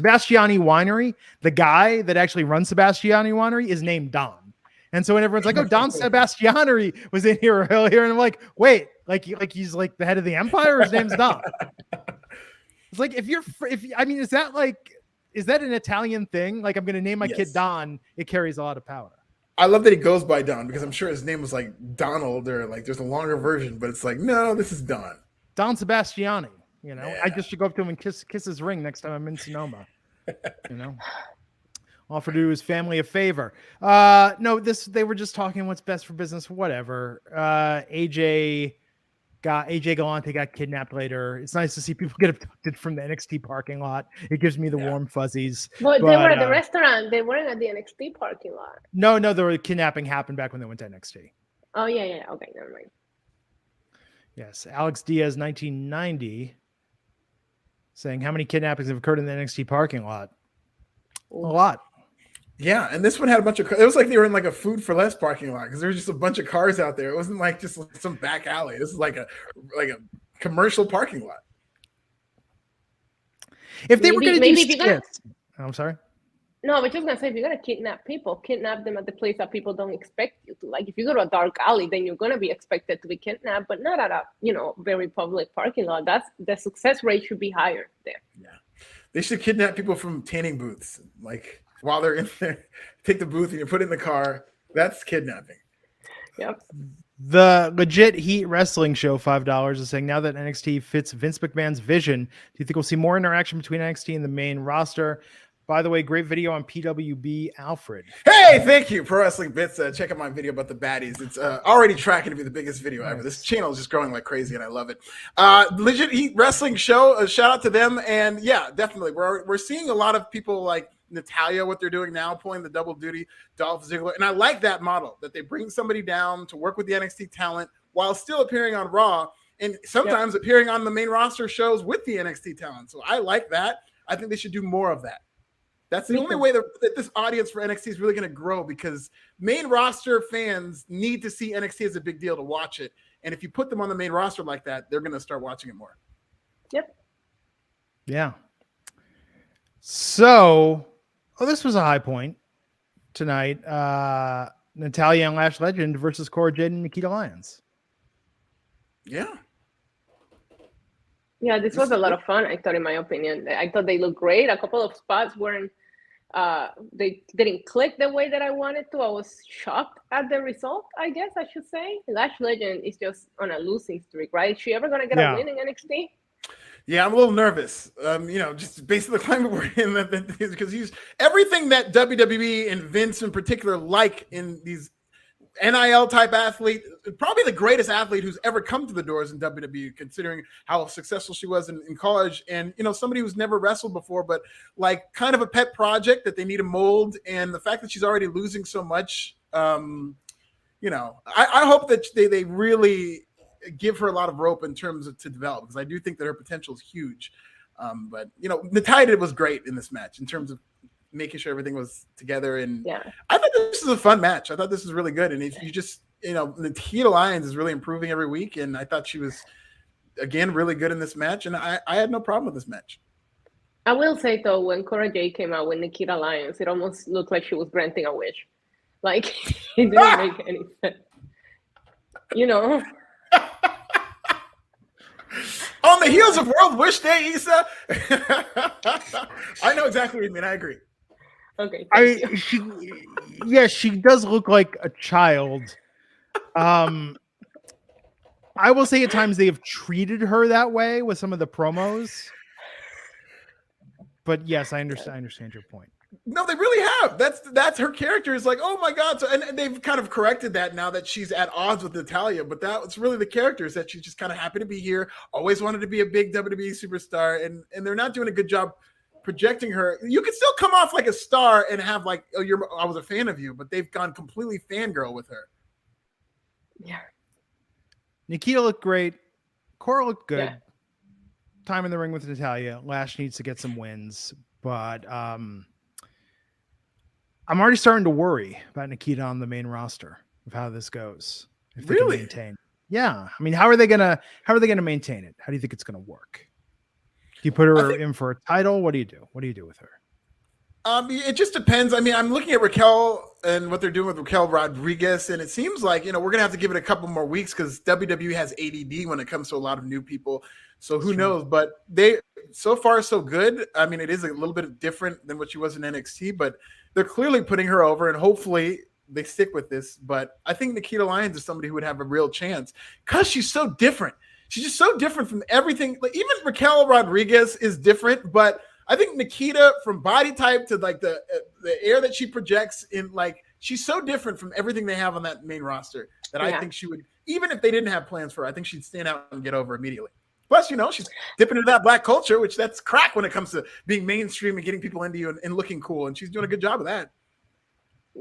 Winery. The guy that actually runs Sebastiani Winery is named Don. And so when everyone's like, "Oh, Don Sebastiani was in here earlier," and I'm like, "Wait, like he's like the head of the empire? Or his name's Don?" It's like is that an Italian thing? Like, I'm going to name my kid Don. It carries a lot of power. I love that he goes by Don, because I'm sure his name was like Donald, or like there's a longer version, but it's like, no, this is Don. Don Sebastiani. Yeah. I just should go up to him and kiss his ring next time I'm in Sonoma. Offer to do his family a favor. No, they were just talking what's best for business, whatever. AJ Galante got kidnapped later. It's nice to see people get abducted from the NXT parking lot. It gives me the warm fuzzies. But they were at the restaurant. They weren't at the NXT parking lot. No, the kidnapping happened back when they went to NXT. Oh, yeah. Okay, never mind. Yes, Alex Diaz, 1990, saying, how many kidnappings have occurred in the NXT parking lot? A lot. Yeah, and this one had a bunch of. It was like they were in like a Food for Less parking lot, because there was just a bunch of cars out there. It wasn't like just some back alley. This is like a commercial parking lot. If they were going to do skits, I'm sorry. No, I was just gonna say, if you're gonna kidnap people, kidnap them at the place that people don't expect you to. Like, if you go to a dark alley, then you're gonna be expected to be kidnapped, but not at a very public parking lot. That's the success rate should be higher there. Yeah, they should kidnap people from tanning booths, like while they're in there. Take the booth and you put it in the car. That's kidnapping. Yep. The Legit Heat Wrestling Show, $5, is saying, now that NXT fits Vince McMahon's vision, do you think we'll see more interaction between NXT and the main roster? By the way, great video on PWB, Alfred. Hey, thank you, Pro Wrestling Bits. Check out my video about the baddies. It's already tracking to be the biggest video ever. This channel is just growing like crazy, and I love it. Legit Heat Wrestling Show. Shout out to them, and yeah, definitely, we're seeing a lot of people like Natalia, what they're doing now, pulling the double duty, Dolph Ziggler, and I like that model that they bring somebody down to work with the NXT talent while still appearing on Raw, and sometimes appearing on the main roster shows with the NXT talent. So I like that. I think they should do more of that. That's the only way that this audience for NXT is really going to grow, because main roster fans need to see NXT as a big deal to watch it. And if you put them on the main roster like that, they're going to start watching it more. Yep. Yeah. So, this was a high point tonight. Natalya and Lash Legend versus Cora Jade and Nikita Lyons. Yeah. Yeah, this was a lot of fun, I thought, in my opinion. I thought they looked great. A couple of spots weren't, they didn't click the way that I wanted to. I was shocked at the result, I guess I should say. Lash Legend is just on a losing streak, right? Is she ever going to get a win in NXT? Yeah, I'm a little nervous. Just based on the climate we're in, because he's everything that WWE and Vince in particular like in these NIL type athlete, probably the greatest athlete who's ever come to the doors in WWE, considering how successful she was in college. And, somebody who's never wrestled before, but like kind of a pet project that they need to mold. And the fact that she's already losing so much, I hope that they really give her a lot of rope in terms of to develop, because I do think that her potential is huge. But Natalya was great in this match in terms of making sure everything was together. And I thought this was a fun match. I thought this was really good. And if you just, Nikita Lyons is really improving every week. And I thought she was, again, really good in this match. And I had no problem with this match. I will say, though, when Cora Jade came out with Nikita Lyons, it almost looked like she was granting a wish. Like, it didn't make any sense. On the heels of World Wish Day, Issa. I know exactly what you mean. I agree. Okay. She does look like a child. I will say at times they have treated her that way with some of the promos. But yes, I understand your point. No, they really have. That's her character is like, oh my God. So, and they've kind of corrected that now that she's at odds with Natalya, but that's really the character, is that she's just kind of happy to be here. Always wanted to be a big WWE superstar, and they're not doing a good job projecting her. You can still come off like a star and have like, I was a fan of you, but they've gone completely fangirl with her. Yeah. Nikita looked great. Cora looked good. Yeah. Time in the ring with Natalya. Lash needs to get some wins, but I'm already starting to worry about Nikita on the main roster of how this goes. If they can maintain. Yeah. I mean, how are they gonna maintain it? How do you think it's gonna work? Do you put her in for a title? What do you do? What do you do with her? It just depends. I mean, I'm looking at Raquel and what they're doing with Raquel Rodriguez, and it seems like, we're going to have to give it a couple more weeks because WWE has ADD when it comes to a lot of new people. So who knows? But they, so far, so good. I mean, it is a little bit different than what she was in NXT, but they're clearly putting her over, and hopefully they stick with this. But I think Nikita Lyons is somebody who would have a real chance because she's so different. She's just so different from everything. Like, even Raquel Rodriguez is different, but I think Nikita, from body type to like the air that she projects in, like, she's so different from everything they have on that main roster that I think she would, even if they didn't have plans for her, I think she'd stand out and get over immediately. Plus, she's dipping into that black culture, which that's crack when it comes to being mainstream and getting people into you and looking cool. And she's doing a good job of that.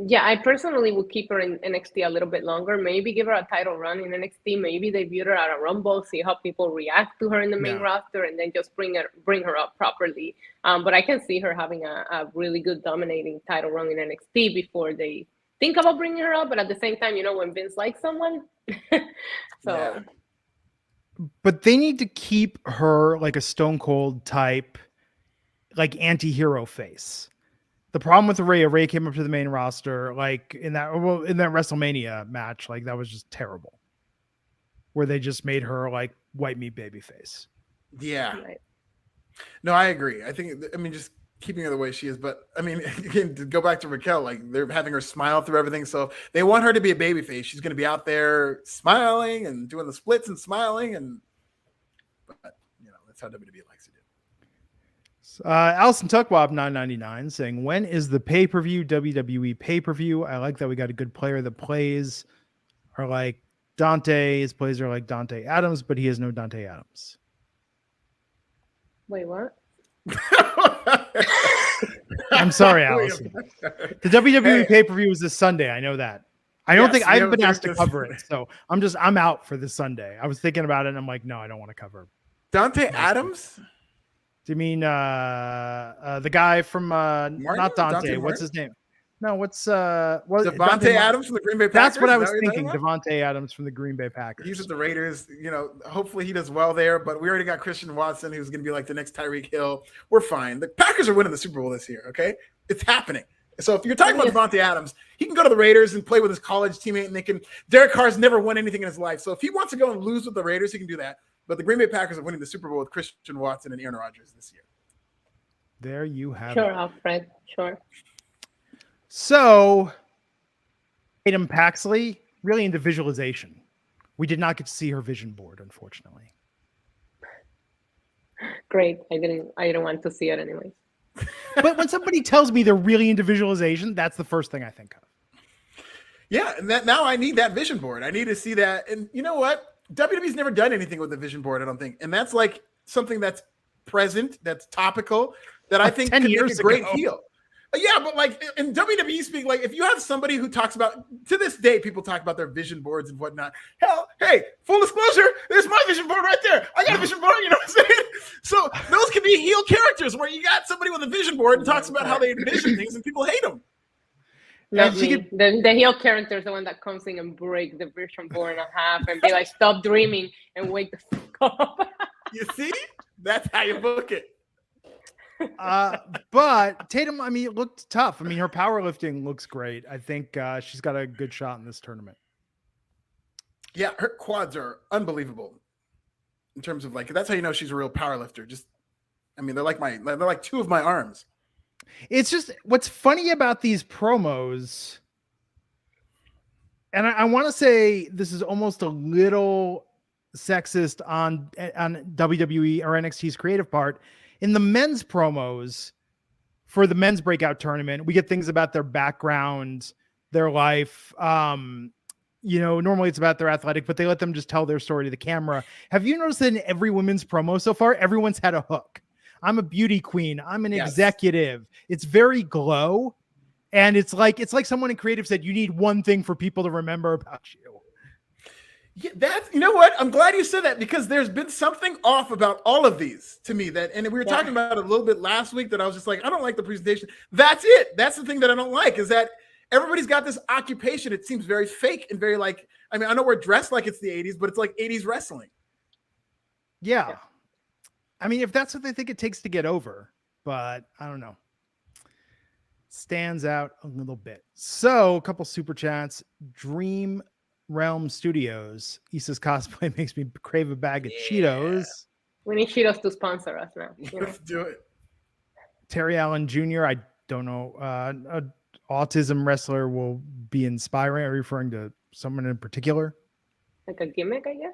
Yeah, I personally would keep her in NXT a little bit longer. Maybe give her a title run in NXT. Maybe debut her at a Rumble, see how people react to her in the main roster, and then just bring her up properly. But I can see her having a really good dominating title run in NXT before they think about bringing her up. But at the same time, when Vince likes someone, But they need to keep her like a Stone Cold type, like anti-hero face. The problem with Ray came up to the main roster, like in that WrestleMania match, like that was just terrible. Where they just made her like white meat babyface. Yeah. Right. No, I agree. I mean, just keeping her the way she is. But I mean, again, to go back to Raquel, like they're having her smile through everything. So they want her to be a babyface. She's going to be out there smiling and doing the splits and smiling. But that's how WWE likes to do. Allison Tuckwab 999 saying, when is the pay-per-view WWE pay-per-view? I like that we got a good player. The plays are like Dante. His plays are like Dante Adams, but he has no Dante Adams. Wait, what? I'm sorry, Allison. The WWE pay-per-view is this Sunday. I know that. I don't think I've been asked to cover it. So I'm out for this Sunday. I was thinking about it and I'm like, no, I don't want to cover Dante Adams. Do you mean the guy from not Dante? What's his name? No, what's Devontae Adams from the Green Bay Packers? That's what I was thinking. Devontae Adams from the Green Bay Packers. He's at the Raiders. Hopefully he does well there. But we already got Christian Watson, who's going to be like the next Tyreek Hill. We're fine. The Packers are winning the Super Bowl this year. Okay, it's happening. So if you're talking about Devontae Adams, he can go to the Raiders and play with his college teammate, and Derek Carr's never won anything in his life. So if he wants to go and lose with the Raiders, he can do that. But the Green Bay Packers are winning the Super Bowl with Christian Watson and Aaron Rodgers this year. There you have it. Sure, Alfred. Sure. So, Tatum Paxley, really into visualization. We did not get to see her vision board, unfortunately. Great. I didn't want to see it anyways. But when somebody tells me they're really into visualization, that's the first thing I think of. Yeah, and that now I need that vision board. I need to see that. And you know what? WWE's never done anything with the vision board, I don't think. And that's like something that's present, that's topical, that I think 10 could years make a great ago. heel. Yeah, but like in WWE speak, like if you have somebody who talks about, to this day, people talk about their vision boards and whatnot. Hell, hey, full disclosure, there's my vision board right there. I got a vision board, you know what I'm saying? So those can be heel characters where you got somebody with a vision board and talks about how they envision things and people hate them. Not me. The heel character is the one that comes in and break the vision board in half and be like, stop dreaming and wake the fuck up. You see? That's how you book it. But Tatum, I mean, it looked tough. I mean, her powerlifting looks great. I think she's got a good shot in this tournament. Yeah, her quads are unbelievable in terms of like, that's how you know she's a real powerlifter. Just, I mean, they're like two of my arms. It's just what's funny about these promos, and I want to say this is almost a little sexist on WWE or NXT's creative part. In the men's promos for the men's breakout tournament, we get things about their background, their life. You know, normally it's about their athletic, but they let them just tell their story to the camera. Have you noticed that in every women's promo so far, everyone's had a hook? I'm a beauty queen. I'm an executive. It's very glow. And it's like someone in creative said, you need one thing for people to remember about you. Yeah, that's, you know what? I'm glad you said that because there's been something off about all of these to me and we were talking about it a little bit last week that I was just like, I don't like the presentation. That's it. That's the thing that I don't like is that everybody's got this occupation. It seems very fake and very like, I mean, I know we're dressed like it's the 80s, but it's like 80s wrestling. Yeah. I mean, if that's what they think it takes to get over, but I don't know. Stands out a little bit. So a couple super chats. Dream Realm Studios. Issa's cosplay makes me crave a bag of Cheetos. We need Cheetos to sponsor us now. You know? Let's do it. Terry Allen Jr. I don't know. An autism wrestler will be inspiring. Are you referring to someone in particular? Like a gimmick, I guess.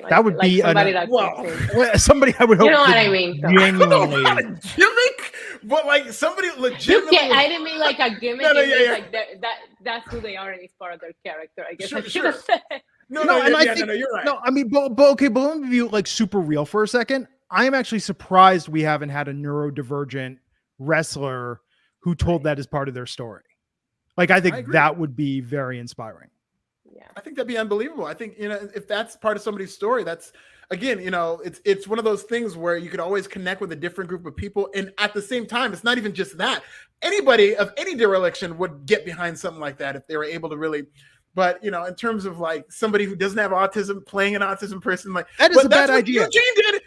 Like, that would be somebody I would hope. You know what I mean? So. Genuinely. Not a gimmick, but like somebody legitimately. I didn't mean like a gimmick. No, like that's who they are and it's part of their character. I guess I should have said. No, you're right. No, I mean, but let me be like super real for a second. I am actually surprised we haven't had a neurodivergent wrestler who told that as part of their story. Like, I think that would be very inspiring. Yeah, I think that'd be unbelievable. I think, you know, if that's part of somebody's story, that's, again, you know, it's one of those things where you could always connect with a different group of people. And at the same time, it's not even just that. Anybody of any dereliction would get behind something like that if they were able to really. But, you know, in terms of like somebody who doesn't have autism playing an autism person, like that is a bad idea.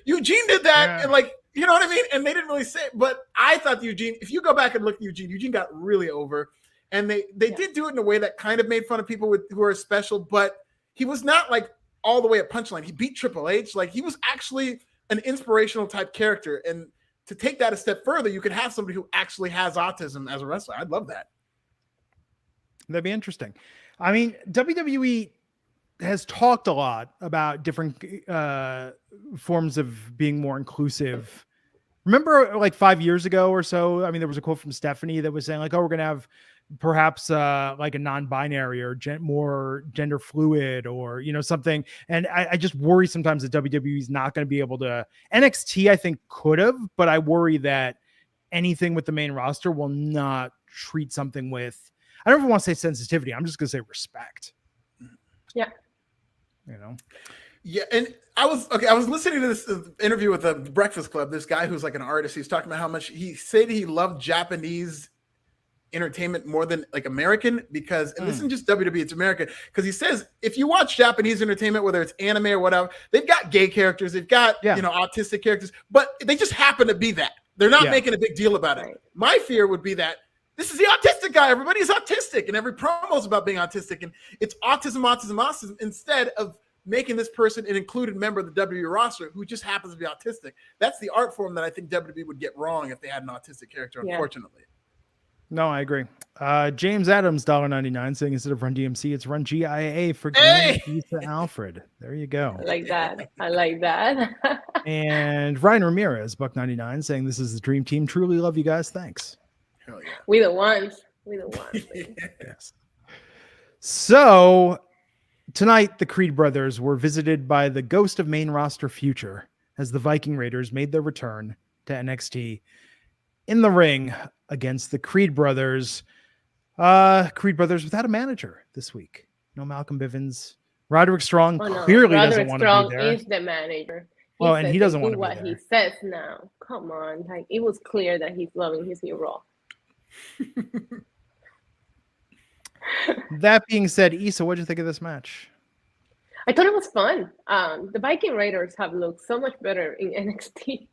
Eugene did that. And like, you know what I mean? And they didn't really say it, but I thought Eugene, if you go back and look at Eugene got really over. And they did do it in a way that kind of made fun of people who are special, but he was not like all the way at punchline. He beat Triple H. Like, he was actually an inspirational type character. And to take that a step further, you could have somebody who actually has autism as a wrestler. I'd love that. That'd be interesting. I mean, WWE has talked a lot about different forms of being more inclusive. Remember like 5 years ago or so, I mean, there was a quote from Stephanie that was saying like, oh, we're going to have perhaps like a non-binary or more gender fluid or, you know, something. And I just worry sometimes that WWE is not going to be able to. NXT, I think, could have, but I worry that anything with the main roster will not treat something with, I don't even want to say sensitivity. I'm just going to say respect. Yeah. You know? Yeah. And I was listening to this interview with the Breakfast Club. This guy who's like an artist, he's talking about how much he said he loved Japanese entertainment more than like American, because, and this isn't just WWE, it's American, because he says if you watch Japanese entertainment, whether it's anime or whatever, they've got gay characters, they've got you know, autistic characters, but they just happen to be that. They're not making a big deal about it. My fear would be that this is the autistic guy. Everybody's autistic, and every promo is about being autistic, and it's autism instead of making this person an included member of the WWE roster who just happens to be autistic. That's the art form that I think WWE would get wrong if they had an autistic character, unfortunately. No, I agree. James Adams, $1.99, saying instead of Run DMC, it's Run GIA for Lisa Alfred. There you go. I like that. And Ryan Ramirez, $1.99, saying this is the dream team. Truly love you guys. Thanks. Hell yeah. We the ones. Yes. So tonight, the Creed brothers were visited by the ghost of main roster future as the Viking Raiders made their return to NXT in the ring against the Creed brothers. Creed brothers without a manager this week. No Malcolm Bivens. Roderick Strong clearly doesn't want to be there. Is the manager. Well, and he doesn't want to be there. What he says now. Come on, like it was clear that he's loving his new role. That being said, Issa, what did you think of this match? I thought it was fun. The Viking Raiders have looked so much better in NXT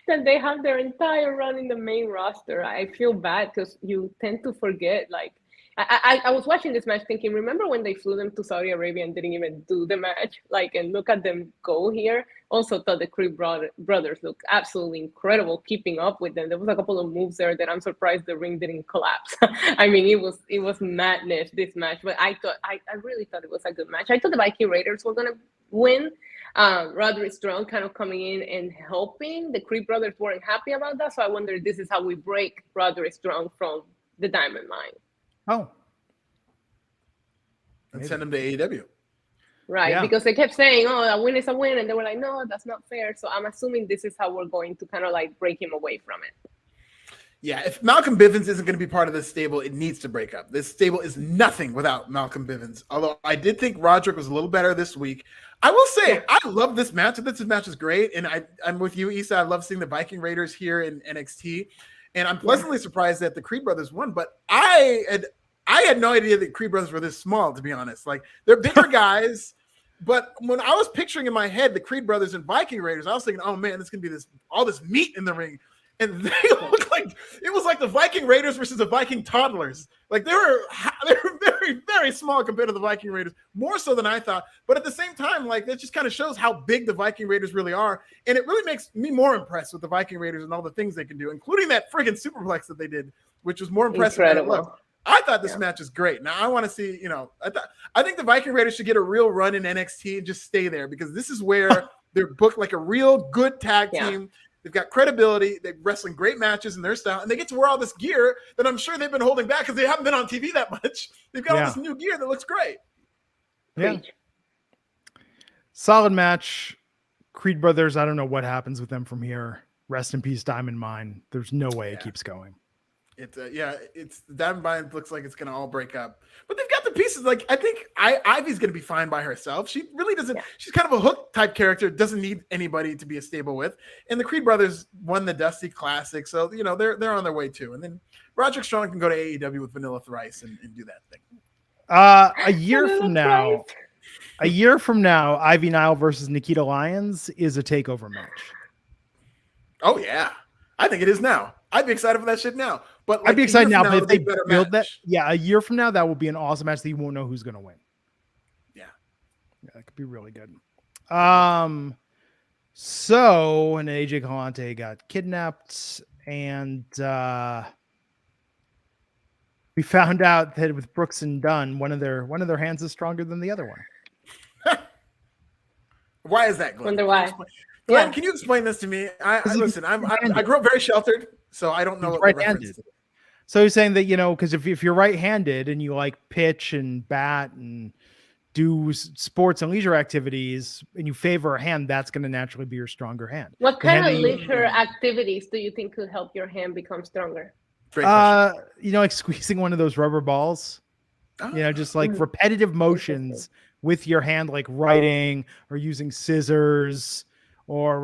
than they have their entire run in the main roster. I feel bad because you tend to forget. Like, I was watching this match thinking, remember when they flew them to Saudi Arabia and didn't even do the match? Like, and look at them go here. Also thought the Creed brothers look absolutely incredible keeping up with them. There was a couple of moves there that I'm surprised the ring didn't collapse. I mean, it was madness, this match, but I really thought it was a good match. I thought the Viking Raiders were gonna win. Roderick Strong kind of coming in and helping. The Creed brothers weren't happy about that, so I wonder if this is how we break Roderick Strong from the Diamond Mine. Oh. And send him to AEW. Right, Yeah. because they kept saying, oh, a win is a win. And they were like, no, that's not fair. So I'm assuming this is how we're going to kind of like break him away from it. Yeah, if Malcolm Bivens isn't going to be part of this stable, it needs to break up. This stable is nothing without Malcolm Bivens. Although I did think Roderick was a little better this week. I will say, I love this match. This match is great. And I'm with you, Issa. I love seeing the Viking Raiders here in NXT. And I'm pleasantly surprised that the Creed brothers won. But I had no idea that Creed brothers were this small, to be honest. Like, they're bigger guys. But when I was picturing in my head the Creed brothers and Viking Raiders, I was thinking, oh man, this can be all this meat in the ring. And they look like it was like the Viking Raiders versus the Viking toddlers. Like they were very, very small compared to the Viking Raiders, more so than I thought. But at the same time, like that just kind of shows how big the Viking Raiders really are. And it really makes me more impressed with the Viking Raiders and all the things they can do, including that friggin' superplex that they did, which was more impressive than it looked. I thought this match is great. Now I want to see, I think the Viking Raiders should get a real run in NXT and just stay there because this is where they're booked like a real good tag team. They've got credibility. They're wrestling great matches in their style, and they get to wear all this gear that I'm sure they've been holding back because they haven't been on TV that much. They've got all this new gear that looks great. Yeah. Solid match. Creed brothers, I don't know what happens with them from here. Rest in peace, Diamond Mine. There's no way it keeps going. It's the Diamond Mine looks like it's going to all break up, but they've got the pieces. Like I think Ivy's going to be fine by herself. She really doesn't. Yeah. She's kind of a hook type character. Doesn't need anybody to be a stable with. And the Creed brothers won the Dusty Classic, so they're on their way too. And then Roderick Strong can go to AEW with Vanilla Thrice and do that thing. A year from now, Ivy Nile versus Nikita Lyons is a takeover match. Oh yeah, I think it is now. I'd be excited for that shit now. But I'd be excited now, but if they build that, a year from now, that will be an awesome match that you won't know who's going to win. Yeah, that could be really good. So, and AJ Galante got kidnapped, and we found out that with Brooks and Dunn, one of their hands is stronger than the other one. Why is that, Glenn? Wonder why. Glenn, can you explain this to me? I grew up very sheltered, so I don't know what right-handed. So he's saying that, because if you're right-handed and you like pitch and bat and do sports and leisure activities and you favor a hand, that's going to naturally be your stronger hand. What kind of leisure activities do you think could help your hand become stronger? Like squeezing one of those rubber balls, just like repetitive motions with your hand, like writing or using scissors. Or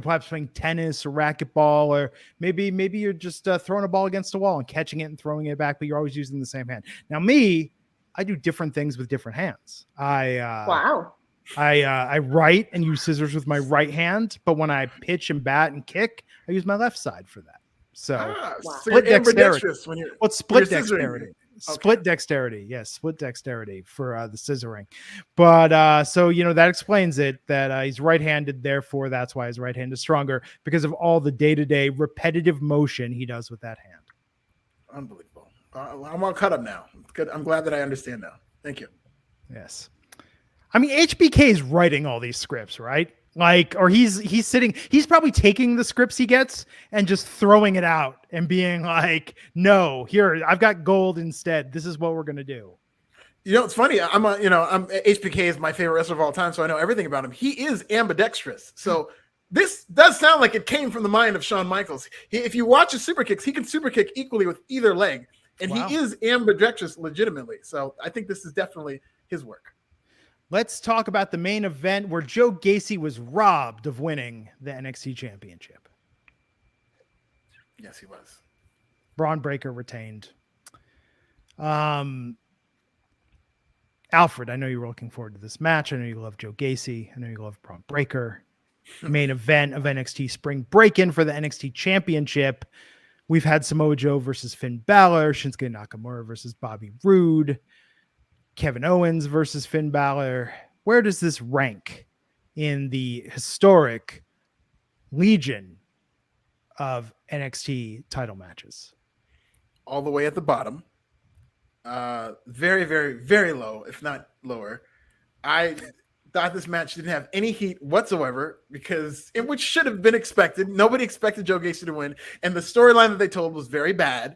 perhaps playing tennis or racquetball, or maybe you're just throwing a ball against a wall and catching it and throwing it back, but you're always using the same hand. Now, I do different things with different hands. I write and use scissors with my right hand, but when I pitch and bat and kick, I use my left side for that. So split dexterity. Split dexterity. Split dexterity. Yes, split dexterity for the scissoring. But that explains it, that he's right-handed, therefore that's why his right hand is stronger, because of all the day-to-day repetitive motion he does with that hand. Unbelievable. I'm all caught up now. Good. I'm glad that I understand now. Thank you. Yes. I mean, HBK is writing all these scripts, right? Like, or he's sitting, he's probably taking the scripts he gets and just throwing it out and being like, no, here, I've got gold instead. This is what we're going to do. You know, it's funny. HBK is my favorite wrestler of all time, so I know everything about him. He is ambidextrous. So this does sound like it came from the mind of Shawn Michaels. If you watch his super kicks, he can super kick equally with either leg, and he is ambidextrous legitimately. So I think this is definitely his work. Let's talk about the main event where Joe Gacy was robbed of winning the NXT Championship. Yes, he was. Braun Breaker retained. Alfred, I know you were looking forward to this match. I know you love Joe Gacy. I know you love Braun Breaker. Main event of NXT Spring Breakin for the NXT Championship. We've had Samoa Joe versus Finn Balor, Shinsuke Nakamura versus Bobby Roode, Kevin Owens versus Finn Balor. Where does this rank in the historic legion of NXT title matches? All the way at the bottom. Very, very, very low, if not lower. I thought this match didn't have any heat whatsoever because which should have been expected. Nobody expected Joe Gacy to win, and the storyline that they told was very bad.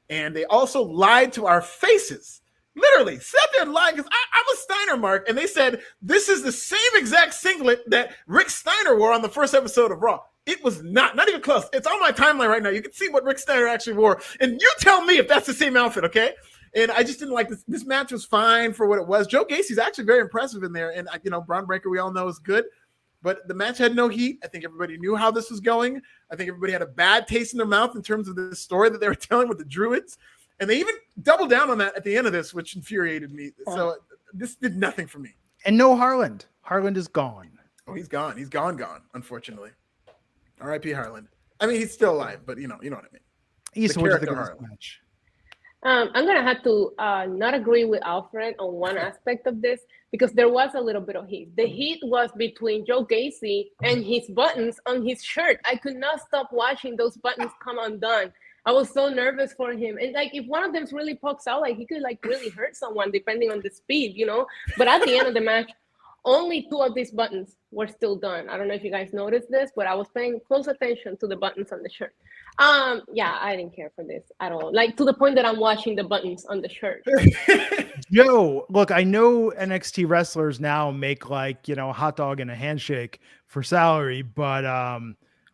And they also lied to our faces. Literally sat there and lied because I'm a Steiner mark, and they said this is the same exact singlet that Rick Steiner wore on the first episode of Raw. It was not even close. It's on my timeline right now. You can see what Rick Steiner actually wore, and you tell me if that's the same outfit, okay? And I just didn't like this. This match was fine for what it was. Joe Gacy's actually very impressive in there, and Braun Breaker we all know is good, but the match had no heat. I think everybody knew how this was going. I think everybody had a bad taste in their mouth in terms of the story that they were telling with the Druids. And they even doubled down on that at the end of this, which infuriated me. So this did nothing for me. And no Harland. Harland is gone. Oh, he's gone. He's gone, unfortunately. R.I.P. Harland. I mean, he's still alive, but you know what I mean. Issa, what do you think of this match? I'm going to have to not agree with Alfred on one aspect of this because there was a little bit of heat. The heat was between Joe Gacy and his buttons on his shirt. I could not stop watching those buttons come undone. I was so nervous for him. And if one of them really pokes out, he could really hurt someone depending on the speed, But at the end of the match, only 2 of these buttons were still done. I don't know if you guys noticed this, but I was paying close attention to the buttons on the shirt. Yeah, I didn't care for this at all. To the point that I'm watching the buttons on the shirt. Joe, look, I know NXT wrestlers now make a hot dog and a handshake for salary, but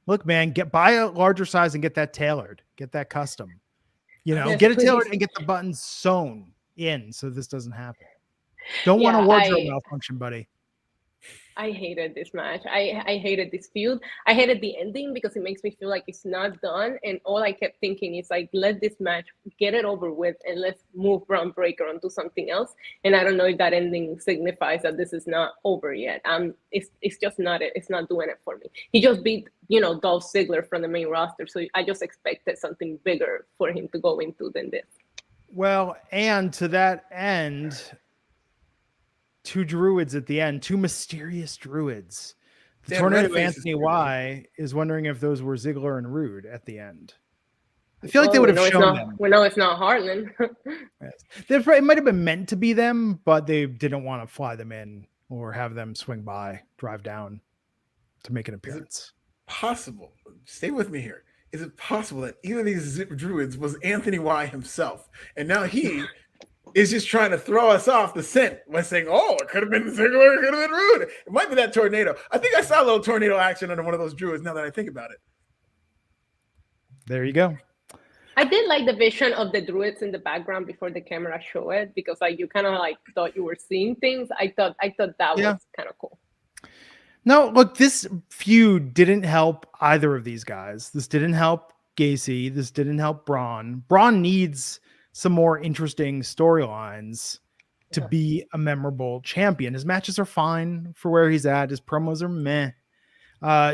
look, man, buy a larger size and get that tailored, get that custom. Yes, get it please. tailored and get the buttons sewn in so this doesn't happen. Don't want a wardrobe malfunction, buddy. I hated this match. I hated this feud. I hated the ending because it makes me feel like it's not done. And all I kept thinking is let this match get it over with and let's move Braun Breaker on to something else. And I don't know if that ending signifies that this is not over yet. It's just not it. It's not doing it for me. He just beat, Dolph Ziggler from the main roster. So I just expected something bigger for him to go into than this. Well, and to that end, 2 druids at the end, 2 mysterious druids. The Tornado Anthony Y is wondering if those were Ziggler and Roode at the end. I feel like they would have shown them. We know it's not Harlan. Yes. It might have been meant to be them, but they didn't want to fly them in or have them swing by, drive down to make an appearance. Is it possible? Stay with me here. Is it possible that either of these druids was Anthony Y himself, and now he is just trying to throw us off the scent by saying, it could have been Ziggler, it could have been Roode. It might be that tornado. I think I saw a little tornado action under one of those druids now that I think about it. There you go. I did like the vision of the druids in the background before the camera showed it because you kind of thought you were seeing things. I thought that was kind of cool. No, look, this feud didn't help either of these guys. This didn't help Gacy. This didn't help Braun. Braun needs some more interesting storylines to be a memorable champion. His matches are fine for where he's at. His promos are meh.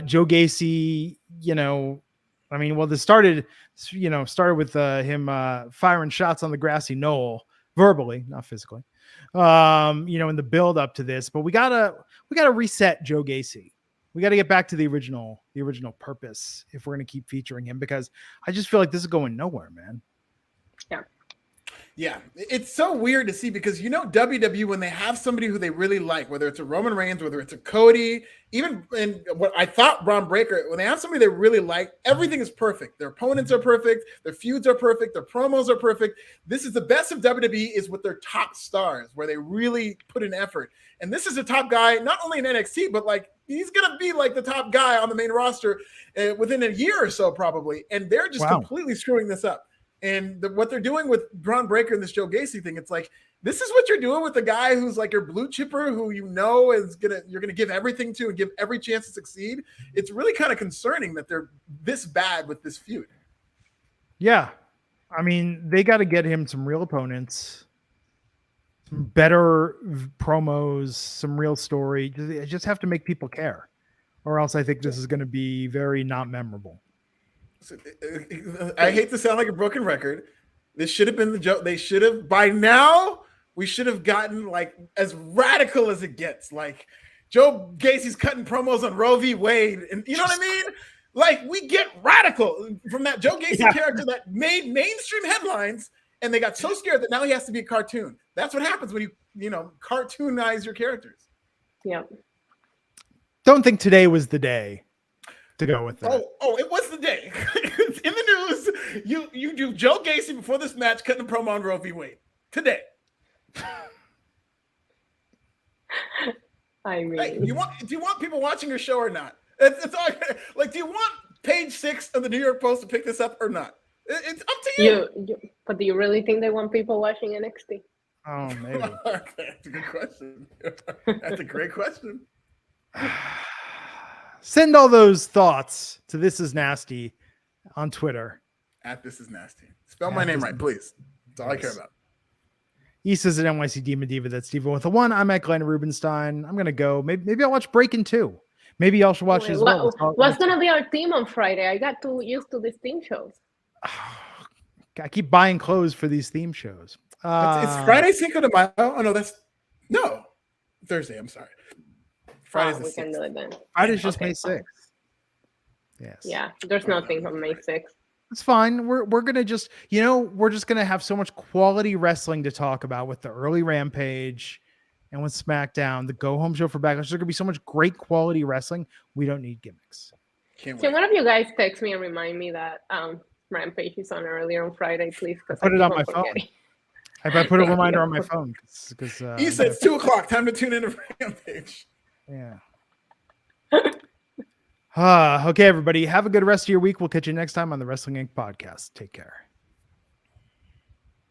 Joe Gacy, this started with him firing shots on the grassy knoll, verbally, not physically. In the build up to this, but we gotta reset Joe Gacy. We got to get back to the original purpose if we're going to keep featuring him, because I just feel like this is going nowhere, man. Yeah. Yeah, it's so weird to see because WWE, when they have somebody who they really like, whether it's a Roman Reigns, whether it's a Cody, even in what I thought Braun Breaker, when they have somebody they really like, everything is perfect. Their opponents are perfect, their feuds are perfect, their promos are perfect. This is the best of WWE is with their top stars, where they really put in effort. And this is a top guy, not only in NXT, but like he's gonna be like the top guy on the main roster within a year or so, probably. And they're just completely screwing this up. And what they're doing with Braun Breaker and this Joe Gacy thing, it's like, this is what you're doing with the guy who's like your blue chipper, who you're gonna give everything to and give every chance to succeed. It's really kind of concerning that they're this bad with this feud. Yeah, I mean, they got to get him some real opponents, some better promos, some real story. Just have to make people care, or else I think this is going to be very not memorable. I hate to sound like a broken record. This should have been the joke. They should have, by now, we should have gotten like as radical as it gets. Like Joe Gacy's cutting promos on Roe v. Wade. And you know what I mean? Like we get radical from that Joe Gacy character that made mainstream headlines. And they got so scared that now he has to be a cartoon. That's what happens when you cartoonize your characters. Yeah. Don't think today was the day to go with that. Oh, it was the day. In the news, you do Joe Gacy before this match cutting a promo on Roe v. Wade today. I mean, do you want people watching your show or not? It's all like, do you want page 6 of the New York Post to pick this up or not? It's up to you. But do you really think they want people watching NXT? Oh, maybe. That's a good question. That's a great question. Send all those thoughts to This Is Nasty on Twitter. At This Is Nasty. Spell my name right, please. That's all I care about. East is at NYC Demon Diva. That's Steven with a 1. I'm at Glenn Rubenstein. I'm going to go. Maybe I'll watch Breakin' 2. Maybe y'all should watch it as well. What's going to be our theme on Friday? I got too used to these theme shows. I keep buying clothes for these theme shows. It's Friday Cinco de Mayo. Oh, no, Thursday. I'm sorry. Friday's the 6th. We can do it then. Friday's just May 6th. Yes. Yeah, there's nothing on May 6th. It's fine. We're gonna just we're just gonna have so much quality wrestling to talk about with the early Rampage and with SmackDown, the go home show for Backlash. There's gonna be so much great quality wrestling. We don't need gimmicks. Can one of you guys text me and remind me that Rampage is on earlier on Friday, please? Put it on my phone. I put a reminder on my phone because he said it's 2:00. Time to tune into Rampage. Yeah. Okay, everybody. Have a good rest of your week. We'll catch you next time on the Wrestling Inc. podcast. Take care.